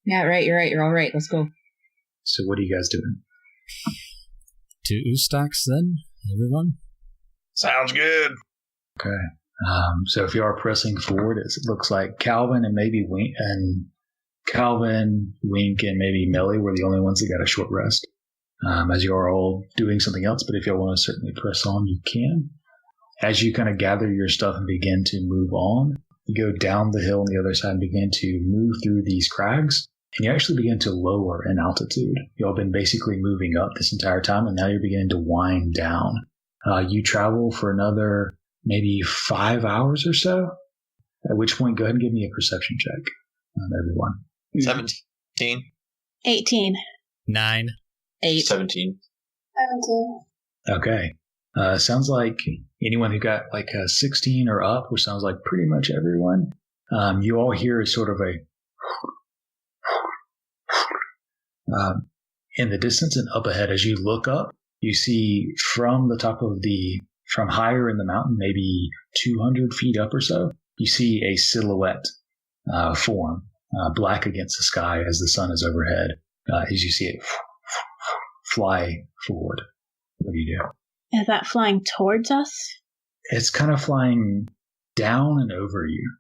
Yeah, right, you're all right, let's go. So what are you guys doing? To Ustax then, everyone? Sounds good. Okay. So if you are pressing forward, it looks like Kalvyn and maybe Wink and maybe Meli were the only ones that got a short rest. As you are all doing something else, but if y'all want to certainly press on, you can. As you kind of gather your stuff and begin to move on, you go down the hill on the other side and begin to move through these crags, and you actually begin to lower in altitude. Y'all been basically moving up this entire time, and now you're beginning to wind down. You travel for another maybe 5 hours or so, at which point go ahead and give me a perception check on everyone. 17. 18. 9. 8. 17. 17. Okay. Sounds like anyone who got like a 16 or up, which sounds like pretty much everyone, you all hear is sort of a in the distance and up ahead. As you look up, you see from higher in the mountain, maybe 200 feet up or so, you see a silhouette form, black against the sky as the sun is overhead, as you see it fly forward. What do you do? Is that flying towards us? It's kind of flying down and over you.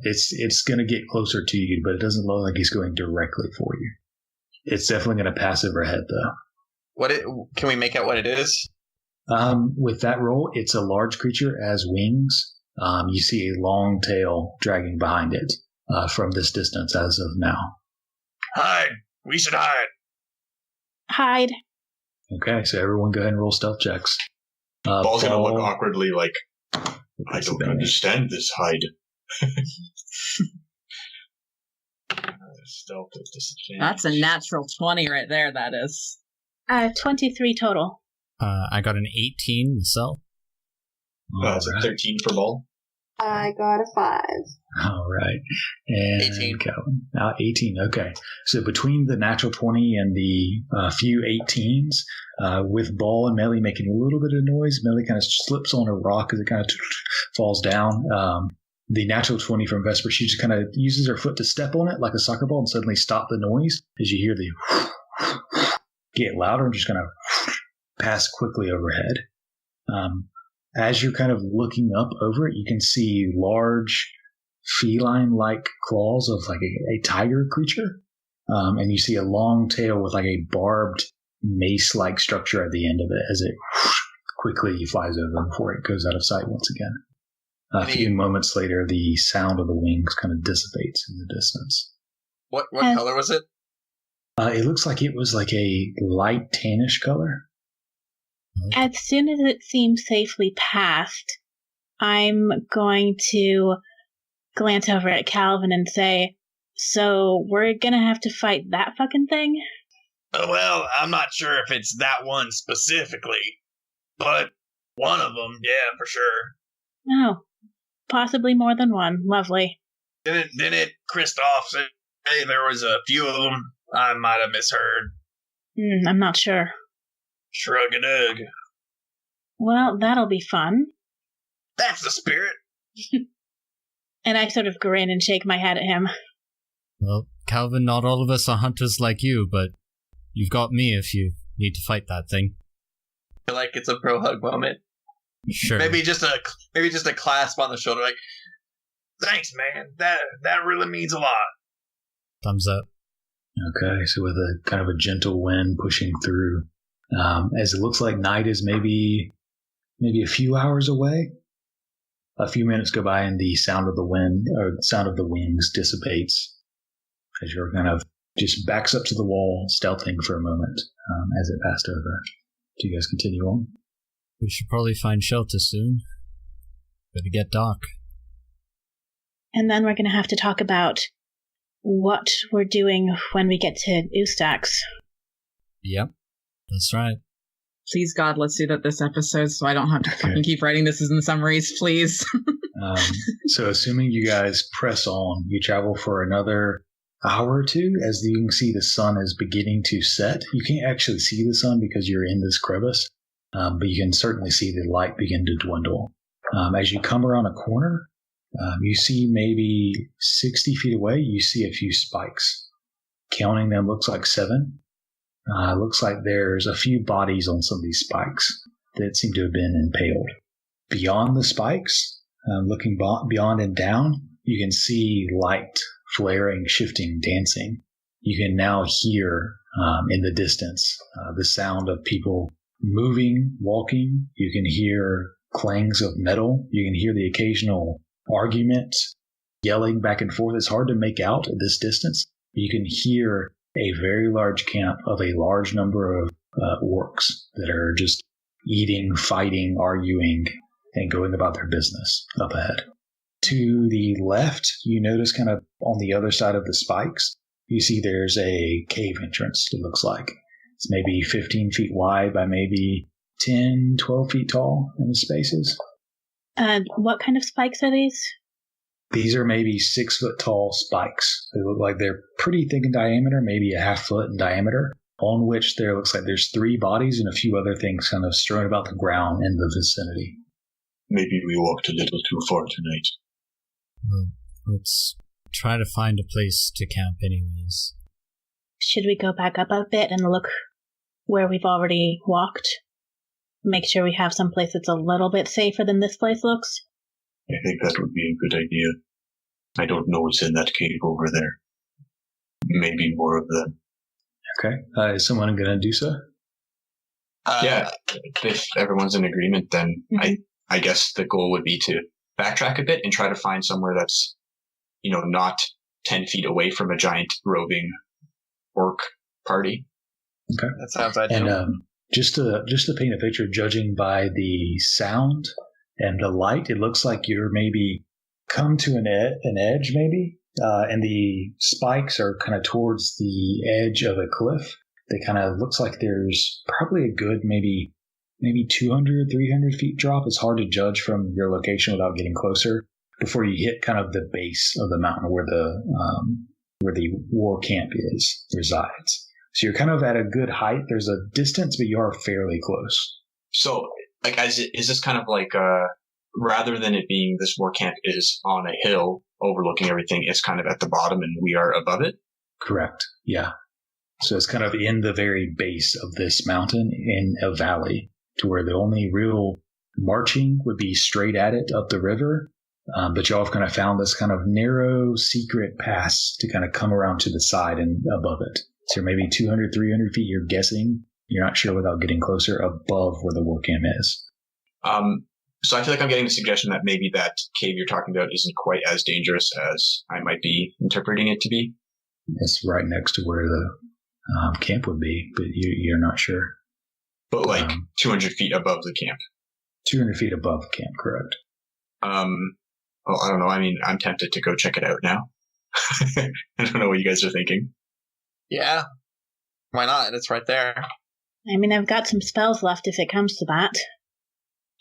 It's going to get closer to you, but it doesn't look like it's going directly for you. It's definitely going to pass overhead, though. Can we make out what it is? With that roll, it's a large creature, has wings. You see a long tail dragging behind it from this distance as of now. Hide. We should hide. Hide. Okay, so everyone go ahead and roll stealth checks. Ball's going to look awkwardly like, I don't understand this hide. Stealth at disadvantage. That's a natural 20 right there, that is. 23 total. I got an 18 myself. Is it 13 for Ball? I got a 5. All right. And 18. Kalvyn. 18, okay. So between the natural 20 and the few 18s, with Ball and Meli making a little bit of noise, Meli kind of slips on a rock as it kind of falls down. The natural 20 from Vesper, she just kind of uses her foot to step on it like a soccer ball and suddenly stop the noise as you hear the get louder and just kind of pass quickly overhead. As you're kind of looking up over it, you can see large feline-like claws of like a tiger creature. And you see a long tail with like a barbed mace-like structure at the end of it as it quickly flies over before it goes out of sight once again. A few moments later, the sound of the wings kind of dissipates in the distance. What color was it? It looks like it was like a light tannish color. As soon as it seems safely past, I'm going to glance over at Kalvyn and say, so we're going to have to fight that fucking thing? Well, I'm not sure if it's that one specifically, but one of them, yeah, for sure. Oh, possibly more than one. Lovely. Didn't Kristoff say there was a few of them? I might have misheard. I'm not sure. Shrug-a-dug. Well, that'll be fun. That's the spirit. And I sort of grin and shake my head at him. Well, Kalvyn, not all of us are hunters like you, but you've got me if you need to fight that thing. I feel like it's a pro hug moment. Sure. Maybe just a clasp on the shoulder, like, Thanks, man. That really means a lot. Thumbs up. Okay, so with a kind of a gentle wind pushing through, as it looks like night is maybe a few hours away. A few minutes go by and the sound of the wind or the sound of the wings dissipates as you're kind of just backs up to the wall, stealthing for a moment as it passed over. Do you guys continue on? We should probably find shelter soon. Better get dark. And then we're going to have to talk about what we're doing when we get to Ustax. Yep, that's right. Please, God, let's do that this episode so I don't have to fucking keep writing this in the summaries, please. So assuming you guys press on, you travel for another hour or two. As you can see, the sun is beginning to set. You can't actually see the sun because you're in this crevice, but you can certainly see the light begin to dwindle. As you come around a corner, you see maybe 60 feet away, you see a few spikes. Counting them looks like 7. Looks like there's a few bodies on some of these spikes that seem to have been impaled. Beyond the spikes, looking beyond and down, you can see light flaring, shifting, dancing. You can now hear in the distance the sound of people moving, walking. You can hear clangs of metal. You can hear the occasional argument, yelling back and forth. It's hard to make out at this distance. You can hear a very large camp of a large number of orcs that are just eating, fighting, arguing, and going about their business up ahead. To the left, you notice kind of on the other side of the spikes, you see there's a cave entrance, it looks like. It's maybe 15 feet wide by maybe 10, 12 feet tall in the spaces. What kind of spikes are these? These are maybe 6 foot tall spikes. They look like they're pretty thick in diameter, maybe a half foot in diameter, on which there looks like there's 3 bodies and a few other things kind of strewn about the ground in the vicinity. Maybe we walked a little too far tonight. Well, let's try to find a place to camp anyways. Should we go back up a bit and look where we've already walked? Make sure we have some place that's a little bit safer than this place looks? I think that would be a good idea. I don't know what's in that cave over there. Maybe more of them. Okay. Is someone going to do so? Yeah. If everyone's in agreement, then I guess the goal would be to backtrack a bit and try to find somewhere that's, not 10 feet away from a giant roving orc party. Okay. That sounds ideal. And just to paint a picture, judging by the sound and the light, it looks like you're maybe come to an edge, maybe, and the spikes are kind of towards the edge of a cliff. They kind of looks like there's probably a good maybe 200, 300 feet drop. It's hard to judge from your location without getting closer before you hit kind of the base of the mountain where the war camp resides. So you're kind of at a good height. There's a distance, but you are fairly close. So, is this kind of like, rather than it being this war camp is on a hill overlooking everything, it's kind of at the bottom and we are above it? Correct. Yeah. So it's kind of in the very base of this mountain in a valley to where the only real marching would be straight at it up the river. But y'all have kind of found this kind of narrow secret pass to kind of come around to the side and above it. So maybe 200, 300 feet, you're guessing. You're not sure without getting closer above where the war camp is. So I feel like I'm getting the suggestion that maybe that cave you're talking about isn't quite as dangerous as I might be interpreting it to be. It's right next to where the camp would be, but you're not sure. But 200 feet above the camp. 200 feet above the camp, correct. Well, I don't know. I mean, I'm tempted to go check it out now. I don't know what you guys are thinking. Yeah. Why not? It's right there. I mean, I've got some spells left if it comes to that.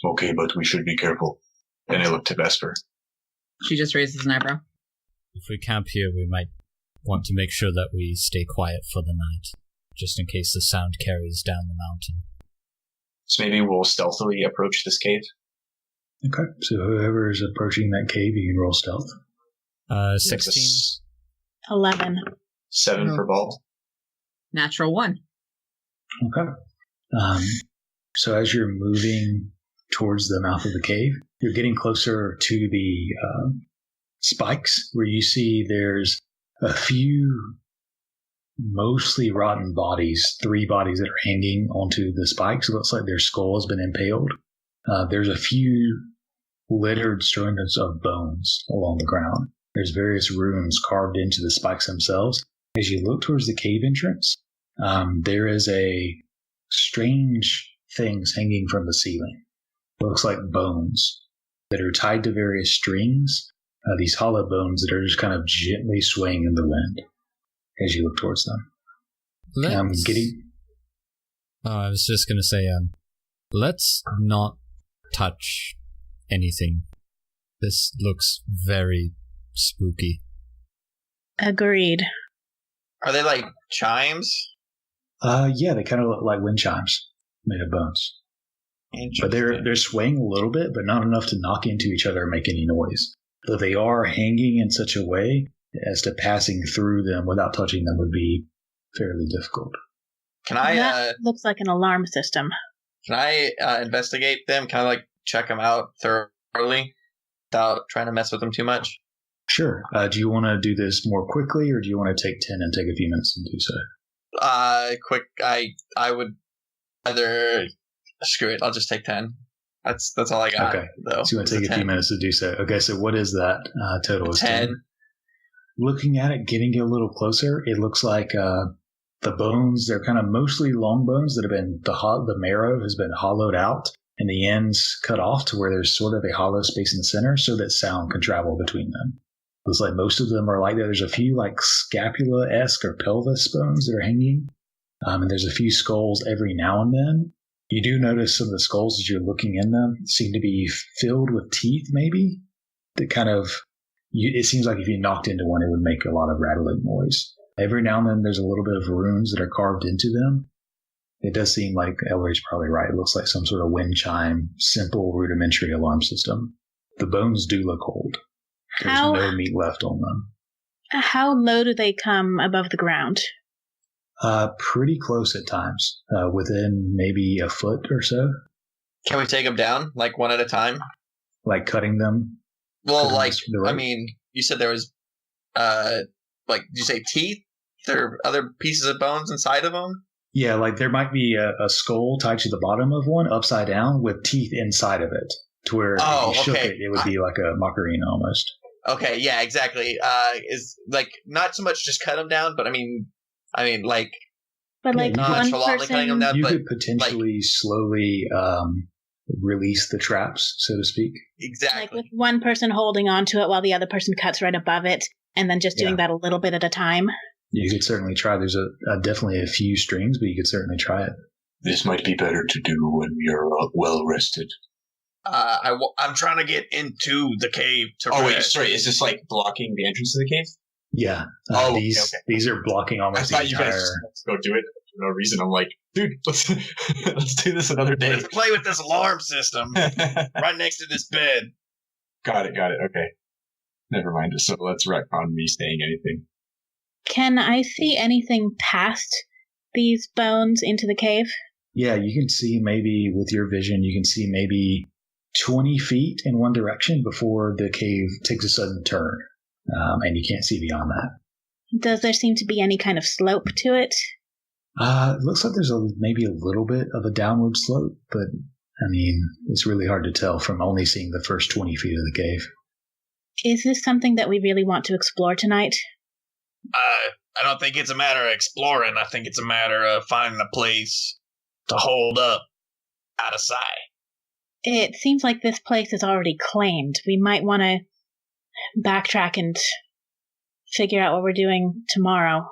Okay, but we should be careful. And I look to Vesper. She just raises an eyebrow. If we camp here, we might want to make sure that we stay quiet for the night, just in case the sound carries down the mountain. So maybe we'll stealthily approach this cave? Okay, so whoever is approaching that cave, you can roll stealth. 16. 11. 7 for Ball. Natural 1. Okay. So as you're moving towards the mouth of the cave, you're getting closer to the spikes where you see there's a few mostly rotten bodies, 3 bodies that are hanging onto the spikes. It looks like their skull has been impaled. There's a few littered strings of bones along the ground. There's various runes carved into the spikes themselves. As you look towards the cave entrance, there is a strange things hanging from the ceiling. It looks like bones that are tied to various strings. These hollow bones that are just kind of gently swaying in the wind as you look towards them. I was just going to say, let's not touch anything. This looks very spooky. Agreed. Are they like chimes? Yeah, they kind of look like wind chimes made of bones. But they're swaying a little bit, but not enough to knock into each other or make any noise. Though they are hanging in such a way as to passing through them without touching them would be fairly difficult. That looks like an alarm system. Can I investigate them? Kind of like check them out thoroughly without trying to mess with them too much? Sure. Do you want to do this more quickly, or do you want to take 10 and take a few minutes and do so? Quick. I would either screw it. I'll just take 10. That's all I got. Okay. Though. So you want to take a few minutes to do so. Okay. So what is that total? 10. Looking at it, getting a little closer, it looks like the bones. They're kind of mostly long bones that have been the marrow has been hollowed out and the ends cut off to where there's sort of a hollow space in the center, so that sound can travel between them. Looks like most of them are like that. There's a few like scapula-esque or pelvis bones that are hanging. And there's a few skulls every now and then. You do notice some of the skulls as you're looking in them seem to be filled with teeth, maybe. That kind of, it seems like if you knocked into one, it would make a lot of rattling noise. Every now and then there's a little bit of runes that are carved into them. It does seem like Ellory's probably right. It looks like some sort of wind chime, simple, rudimentary alarm system. The bones do look old. There's no meat left on them. How low do they come above the ground? Pretty close at times, within maybe a foot or so. Can we take them down, like one at a time? Like cutting them? Well, like, I mean, you said there was, did you say teeth? There are other pieces of bones inside of them? Yeah, like there might be a skull tied to the bottom of one, upside down, with teeth inside of it. To where if you shook it, it would be like a macarena almost. Okay, yeah, exactly. Is like not so much just cut them down, but I mean, like. But like one person, them down, you could potentially slowly release the traps, so to speak. Exactly. Like with one person holding onto it while the other person cuts right above it, and then just doing that a little bit at a time. You could certainly try. There's definitely a few strings, but you could certainly try it. This might be better to do when you're well rested. I'm trying to get into the cave to rest. Wait, sorry. Is this like blocking the entrance to the cave? Yeah. These are blocking almost the entire... you guys let's go do it for no reason. I'm like, dude, let's do this another day. Let's play with this alarm system right next to this bed. Got it. Okay. Never mind. So let's retcon me saying anything. Can I see anything past these bones into the cave? Yeah, you can see maybe with your vision, you can see maybe 20 feet in one direction before the cave takes a sudden turn. And you can't see beyond that. Does there seem to be any kind of slope to it? It looks like there's maybe a little bit of a downward slope, but I mean, it's really hard to tell from only seeing the first 20 feet of the cave. Is this something that we really want to explore tonight? I don't think it's a matter of exploring. I think it's a matter of finding a place to hold up out of sight. It seems like this place is already claimed. We might want to backtrack and figure out what we're doing tomorrow.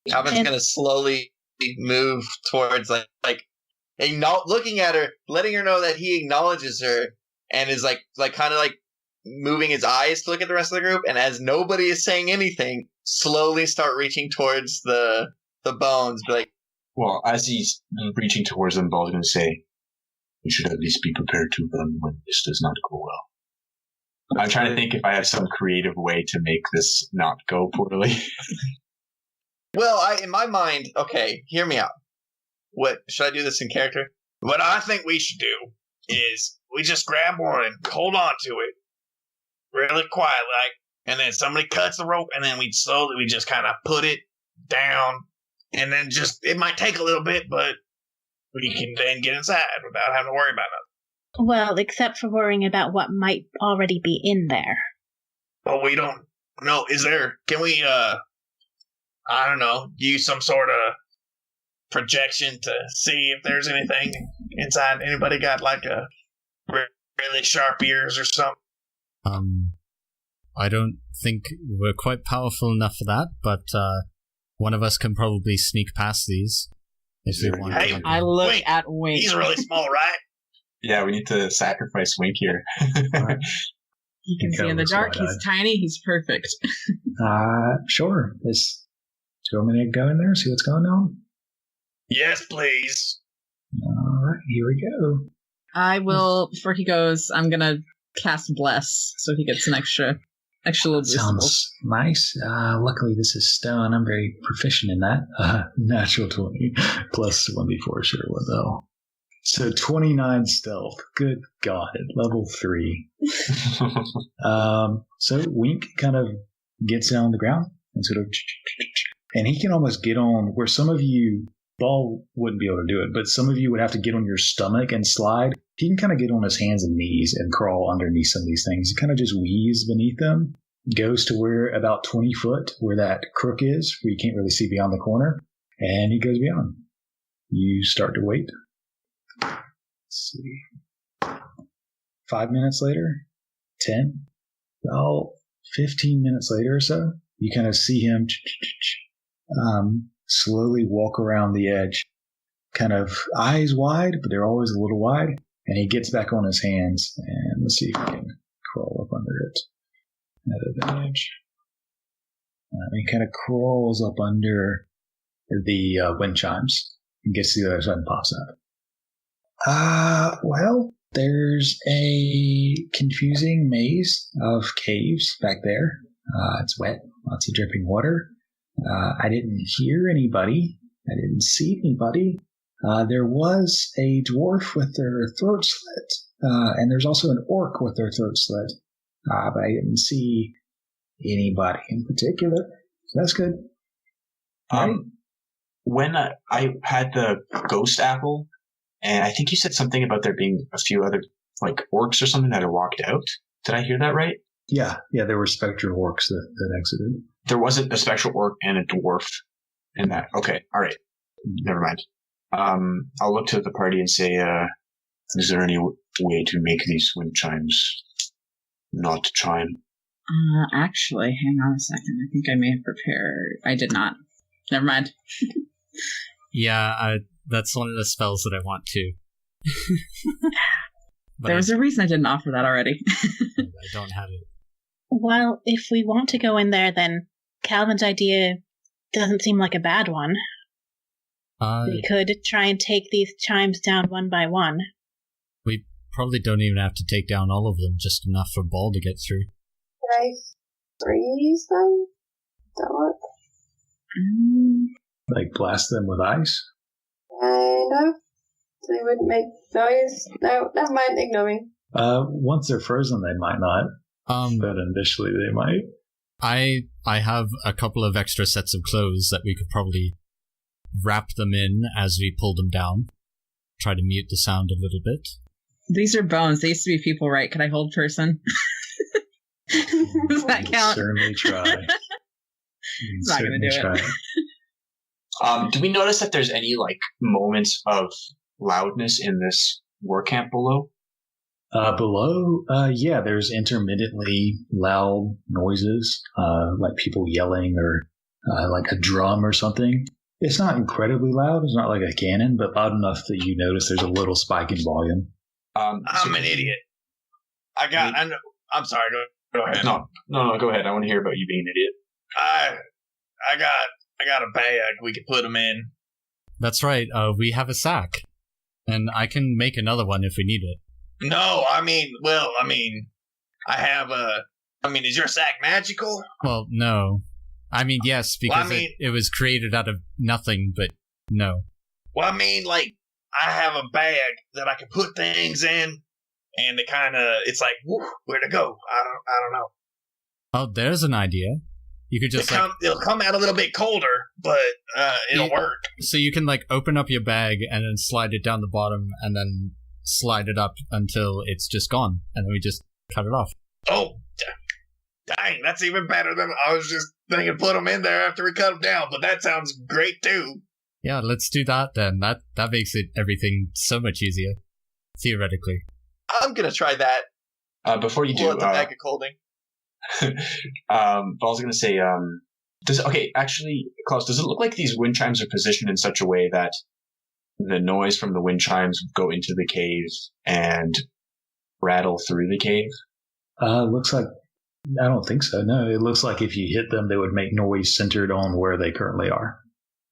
Kalvyn's going to slowly move towards like looking at her, letting her know that he acknowledges her, and is like kind of like moving his eyes to look at the rest of the group. And as nobody is saying anything, slowly start reaching towards the bones. Be like, well, as he's reaching towards them, Ball's going to say, "We should at least be prepared to run when this does not go well." I'm trying to think if I have some creative way to make this not go poorly. Well, in my mind, okay, hear me out. What should I do this in character? What I think we should do is we just grab one and hold on to it really quiet, and then somebody cuts the rope, and then we just kind of put it down, and then it might take a little bit, but we can then get inside without having to worry about it. Well, except for worrying about what might already be in there. But we don't know. Can we, I don't know, use some sort of projection to see if there's anything inside. Anybody got like a really sharp ears or something? I don't think we're quite powerful enough for that, but one of us can probably sneak past these if we want. Hey, I look at Wink. He's really small, right? Yeah, we need to sacrifice Wink here. You can see in the dark. He's tiny. He's perfect. Sure. Do you want me to go in there and see what's going on? Yes, please. All right, here we go. I will, before he goes, I'm going to cast Bless, so he gets an extra little boost. Sounds nice. Luckily, this is stone. I'm very proficient in that. Natural 20 plus 1d4, sure will, though. So 29 stealth. Good God, at level 3. So Wink kind of gets down on the ground and sort of, and he can almost get on where some of you, Ball wouldn't be able to do it, but some of you would have to get on your stomach and slide. He can kind of get on his hands and knees and crawl underneath some of these things. He kind of just weaves beneath them, goes to where about 20 foot where that crook is, where you can't really see beyond the corner, and he goes beyond. You start to wait. Let's see. 5 minutes later, 10, about 15 minutes later or so, you kind of see him slowly walk around the edge, kind of eyes wide, but they're always a little wide, and he gets back on his hands, and let's see if he can crawl up under it at advantage. He kind of crawls up under the wind chimes and gets to the other side and pops up. Well, there's a confusing maze of caves back there. It's wet, lots of dripping water. I didn't hear anybody. I didn't see anybody. There was a dwarf with their throat slit, and there's also an orc with their throat slit, but I didn't see anybody in particular. So that's good. When I had the ghost apple, and I think you said something about there being a few other like orcs or something that had walked out. Did I hear that right? Yeah, there were spectral orcs that exited. There wasn't a spectral orc and a dwarf in that. Okay, all right. Never mind. I'll look to the party and say, is there any way to make these wind chimes not chime? Actually, hang on a second. I think I may have prepared. I did not. Never mind. Yeah, that's one of the spells that I want to. There was a reason I didn't offer that already. I don't have it. Well, if we want to go in there, then Kalvyn's idea doesn't seem like a bad one. We could try and take these chimes down one by one. We probably don't even have to take down all of them, just enough for Ball to get through. Can I freeze them? Does that work? Like blast them with ice? Kind of. So they wouldn't make noise. No, never mind, ignore me. Once they're frozen, they might not. But initially they might. I have a couple of extra sets of clothes that we could probably wrap them in as we pull them down. Try to mute the sound a little bit. These are bones. They used to be people, right? Can I hold person? Does that count? Certainly try. It's not going to do it. Do we notice that there's any like moments of loudness in this war camp below? Below, yeah, there's intermittently loud noises, like people yelling or like a drum or something. It's not incredibly loud. It's not like a cannon, but loud enough that you notice there's a little spike in volume. I'm an idiot. I'm sorry. Go ahead. No, go ahead. I want to hear about you being an idiot. I got a bag we could put them in. That's right. We have a sack, and I can make another one if we need it. No, I have a... is your sack magical? Well, no. Yes, because it was created out of nothing, but no. Well, I have a bag that I can put things in, and it's like, whew, where to go? I don't know. Oh, there's an idea. You could just it'll come out a little bit colder, but it'll work. So you can open up your bag and then slide it down the bottom, and then slide it up until it's just gone, and then we just cut it off. Oh, Dang, that's even better than I was just thinking. Put them in there after we cut them down, but that sounds great too. Yeah, let's do that then. That makes everything so much easier, theoretically. I'm gonna try that. Before you do, Pull out the bag of colding. I was gonna say, Klouse, does it look like these wind chimes are positioned in such a way that the noise from the wind chimes go into the cave and rattle through the cave? Looks like, I don't think so. No, it looks like if you hit them, they would make noise centered on where they currently are.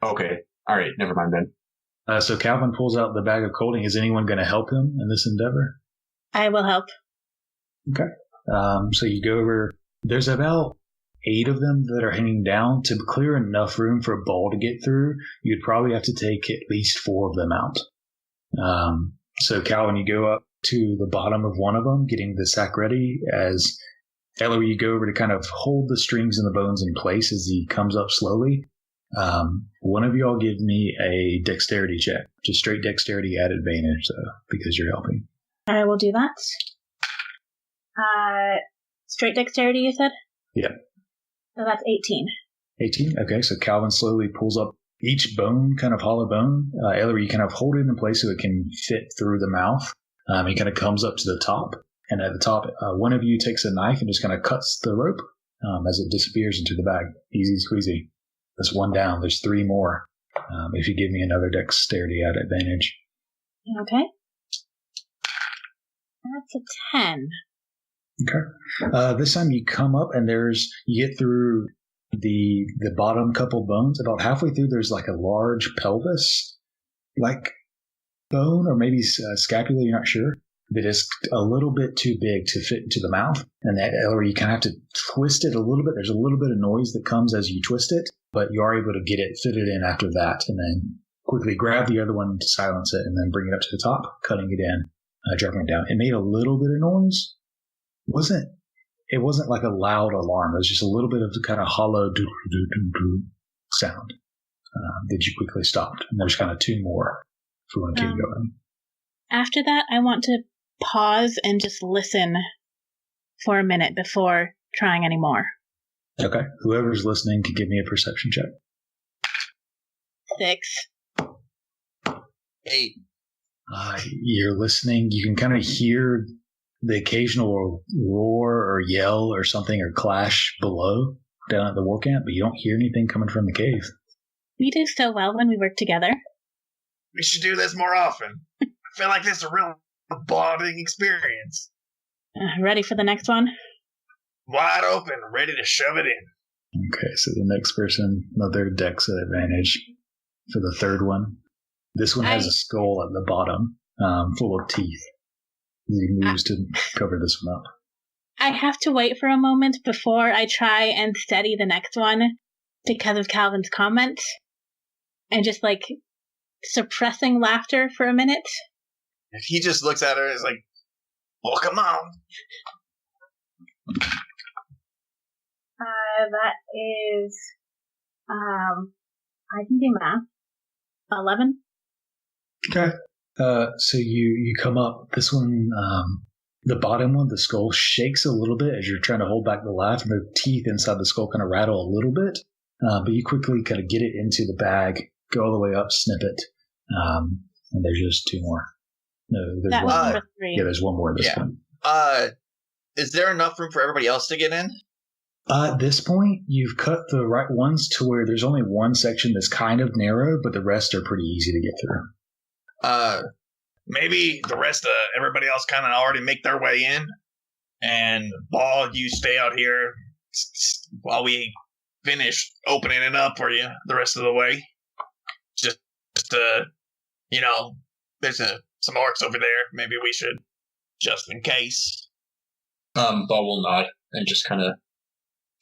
Okay. All right. Never mind then. So Kalvyn pulls out the bag of colding. Is anyone going to help him in this endeavor? I will help. Okay. So you go over. There's about 8 of them that are hanging down. To clear enough room for a ball to get through, you'd probably have to take at least 4 of them out. So Kalvyn, you go up to the bottom of one of them, getting the sack ready. As Ellory, you go over to kind of hold the strings and the bones in place as he comes up slowly. One of y'all give me a dexterity check. Just straight dexterity at advantage, though, because you're helping. I will do that. Straight dexterity, you said? Yeah. So that's 18. 18? Okay, so Kalvyn slowly pulls up each bone, kind of hollow bone. Ellory, you kind of hold it in place so it can fit through the mouth. He kind of comes up to the top. And at the top, one of you takes a knife and just kind of cuts the rope as it disappears into the bag. Easy squeezy. That's 1 down. There's 3 more. If you give me another dexterity at advantage. Okay. That's a 10. Okay. This time you come up and you get through the bottom couple bones. About halfway through, there's like a large pelvis, like bone or maybe scapula. You're not sure. That is a little bit too big to fit into the mouth. And that Ellory, you kind of have to twist it a little bit. There's a little bit of noise that comes as you twist it, but you are able to get it fitted in after that, and then quickly grab the other one to silence it, and then bring it up to the top, cutting it in, dropping it down. It made a little bit of noise. It wasn't like a loud alarm. It was just a little bit of the kind of hollow doo-doo-doo-doo sound that you quickly stopped. And there's kind of 2 more if we want to keep going. After that, I want to pause and just listen for a minute before trying any more. Okay. Whoever's listening can give me a perception check. 6. 8. You're listening. You can kind of hear the occasional roar or yell or something or clash below down at the war camp, but you don't hear anything coming from the cave. We do so well when we work together. We should do this more often. I feel like this is a real bonding experience. Ready for the next one? Wide open, ready to shove it in. Okay, so the next person, another dex at advantage for the third one. This one has a skull at the bottom, full of teeth. He moves to cover this one up. I have to wait for a moment before I try and steady the next one because of Kalvyn's comment. And just suppressing laughter for a minute. He just looks at her and is like, well, come on. That is, I can do math. 11. Okay. So you come up. This one, the bottom one, the skull shakes a little bit as you're trying to hold back the laugh, and the teeth inside the skull kind of rattle a little bit. But you quickly kind of get it into the bag, go all the way up, snip it, and there's just 2 more. No, there's that one was more. number 3. Yeah, there's 1 more at this point. Is there enough room for everybody else to get in? At this point, you've cut the right ones to where there's only one section that's kind of narrow, but the rest are pretty easy to get through. Maybe the rest of everybody else kind of already make their way in, and Ball, you stay out here while we finish opening it up for you the rest of the way. Just there's some orcs over there. Maybe we should, just in case. Ball will nod and just kind of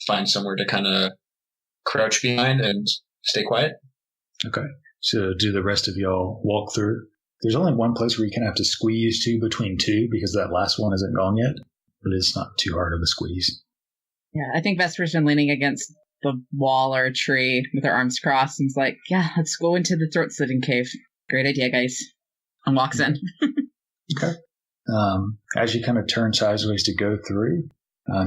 find somewhere to kind of crouch behind and stay quiet. Okay. So do the rest of y'all walk through? There's only one place where you kind of have to squeeze 2 between 2 because that last one isn't gone yet, but it's not too hard of a squeeze. Yeah, I think Vesper's been leaning against the wall or a tree with her arms crossed and is like, yeah, let's go into the throat-slitting cave. Great idea, guys. And walks in. Okay. As you kind of turn sideways to go through,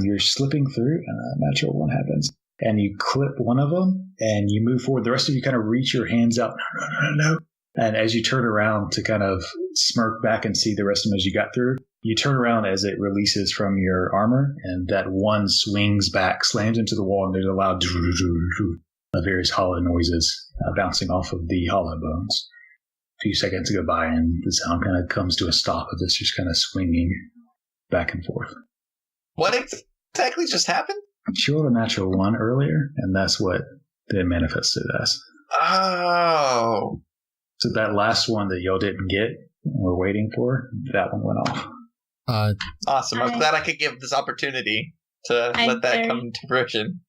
You're slipping through, and a natural one happens. And you clip one of them, and you move forward. The rest of you kind of reach your hands out. No. And as you turn around to kind of smirk back and see the rest of them as you got through, you turn around as it releases from your armor, and that one swings back, slams into the wall, and there's a loud various hollow noises bouncing off of the hollow bones. A few seconds go by, and the sound kind of comes to a stop of this just kind of swinging back and forth. What exactly just happened? She rolled a natural one earlier, and that's what it manifested as. Oh. So that last one that y'all didn't get, we're waiting for, that one went off. Awesome. I'm glad I could give this opportunity to let that come to fruition.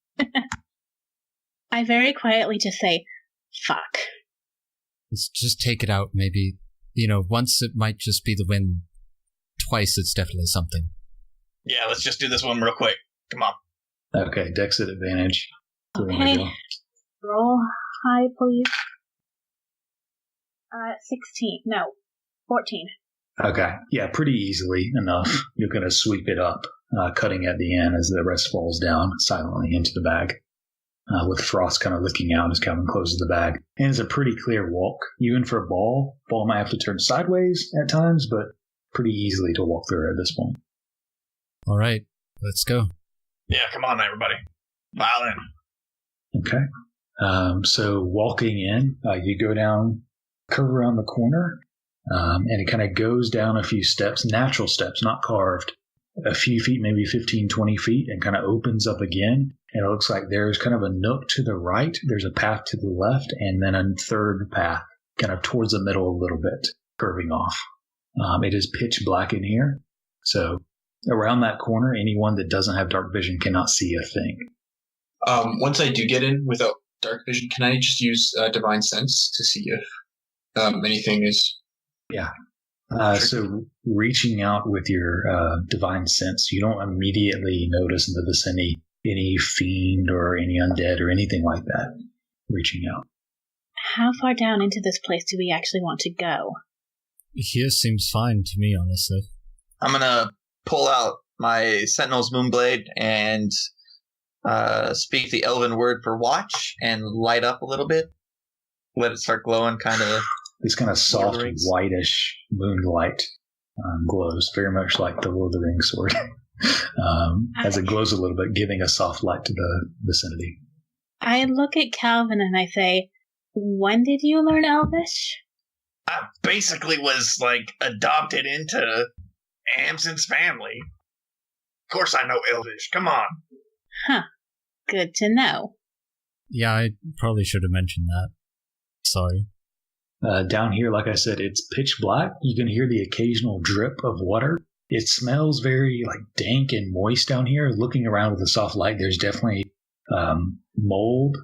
I very quietly just say, fuck. Let's just take it out, maybe. Once it might just be the wind. Twice it's definitely something. Yeah, let's just do this one real quick. Come on. Okay, Dex at advantage. Okay. Roll high, please. 16. No, 14. Okay. Yeah, pretty easily enough. You're going to sweep it up, cutting at the end as the rest falls down silently into the bag, with Frost kind of looking out as Kalvyn closes the bag. And it's a pretty clear walk. Even for a ball might have to turn sideways at times, but pretty easily to walk through at this point. All right, let's go. Yeah, come on, everybody. File in. Okay. So walking in, you go down, curve around the corner, and it kind of goes down a few steps, natural steps, not carved, a few feet, maybe 15, 20 feet, and kind of opens up again. And it looks like there's kind of a nook to the right. There's a path to the left, and then a third path kind of towards the middle a little bit, curving off. It is pitch black in here. So around that corner, anyone that doesn't have dark vision cannot see a thing. Once I do get in without dark vision, can I just use divine sense to see if anything is... Yeah. So reaching out with your divine sense, you don't immediately notice in the vicinity any fiend or any undead or anything like that reaching out. How far down into this place do we actually want to go? Here seems fine to me, honestly. I'm going to pull out my Sentinel's Moonblade and speak the elven word for watch and light up a little bit. Let it start glowing, kind of. This kind of soft, whitish moonlight glows, very much like the Lord of the Rings sword. As it glows a little bit, giving a soft light to the vicinity. I look at Kalvyn and I say, when did you learn Elvish? I basically was, adopted into Amsen's family. Of course I know Elvish. Come on. Huh. Good to know. Yeah, I probably should have mentioned that. Sorry. Down here, like I said, it's pitch black. You can hear the occasional drip of water. It smells very dank and moist down here. Looking around with the soft light, there's definitely mold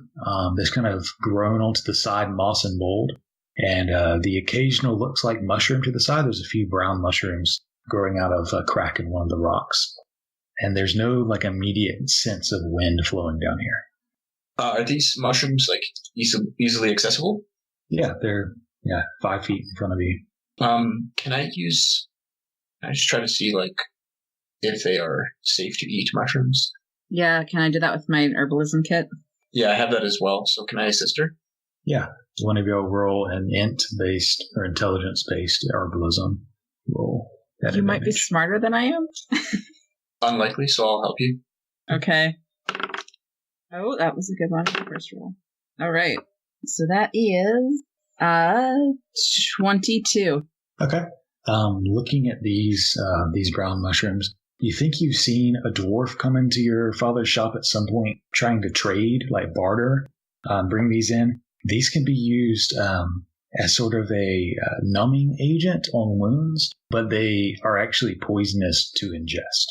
that's kind of grown onto the side, moss and mold. And the occasional looks like mushroom to the side. There's a few brown mushrooms growing out of a crack in one of the rocks. And there's no immediate sense of wind flowing down here. Are these mushrooms easily accessible? Yeah, they're 5 feet in front of you. Can I just try to see if they are safe to eat mushrooms? Yeah, can I do that with my herbalism kit? Yeah, I have that as well. So can I assist her? Yeah, one of you roll an int-based or intelligence-based herbalism roll. You might be smarter than I am. Unlikely, so I'll help you. Okay. Oh, that was a good one. First roll. All right. So that is 22. Okay. Looking at these brown mushrooms, you think you've seen a dwarf come into your father's shop at some point trying to trade, barter, bring these in. These can be used as sort of a numbing agent on wounds, but they are actually poisonous to ingest.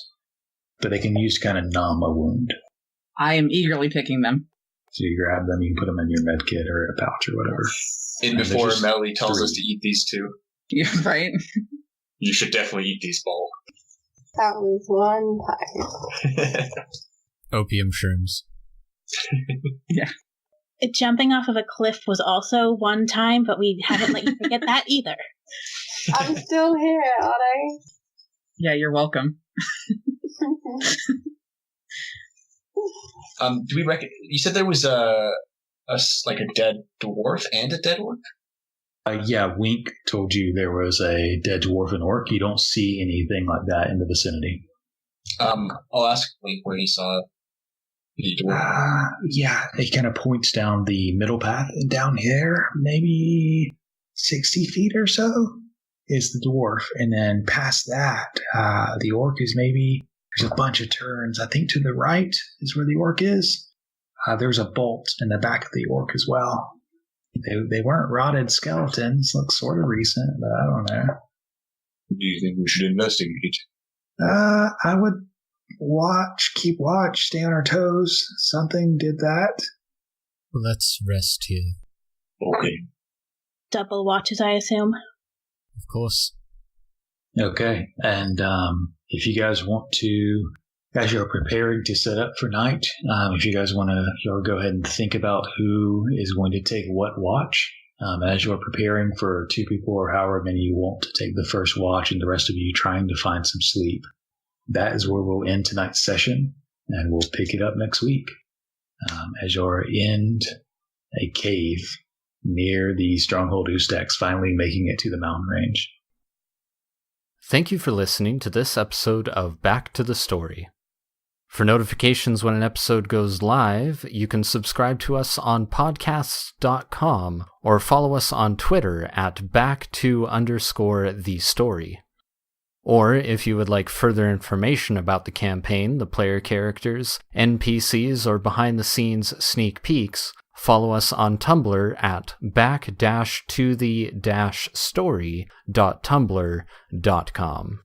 But they can use to kind of numb a wound. I am eagerly picking them. So you grab them, you can put them in your med kit or a pouch or whatever. And before Meli tells us to eat these too. Yeah, right? You should definitely eat these, Ball. That was one time. Opium shrooms. Yeah. Jumping off of a cliff was also one time, but we haven't let you forget that either. I'm still here, aren't I? Yeah, you're welcome. Do we reckon? You said there was a dead dwarf and a dead orc? Yeah, Wink told you there was a dead dwarf and orc. You don't see anything like that in the vicinity. I'll ask Wink where he saw the dwarf. Yeah, he kind of points down the middle path, and down here, maybe 60 feet or so, is the dwarf. And then past that, the orc is maybe, there's a bunch of turns. I think to the right is where the orc is. There's a bolt in the back of the orc as well. They weren't rotted skeletons. Look sort of recent, but I don't know. Do you think we should investigate? I would keep watch, stay on our toes. Something did that. Let's rest here. Okay. Double watches, I assume. Of course. Okay, and if you guys want to, as you're preparing to set up for night, if you guys want to, you'll go ahead and think about who is going to take what watch. As you're preparing for 2 people or however many you want to take the first watch, and the rest of you trying to find some sleep. That is where we'll end tonight's session, and we'll pick it up next week. As you're in a cave near the stronghold Ustax, finally making it to the mountain range. Thank you for listening to this episode of Back to the Story. For notifications when an episode goes live, you can subscribe to us on podcasts.com or follow us on Twitter at back2_the story. Or if you would like further information about the campaign, the player characters, NPCs, or behind-the-scenes sneak peeks, follow us on Tumblr at back-to-the-story.tumblr.com.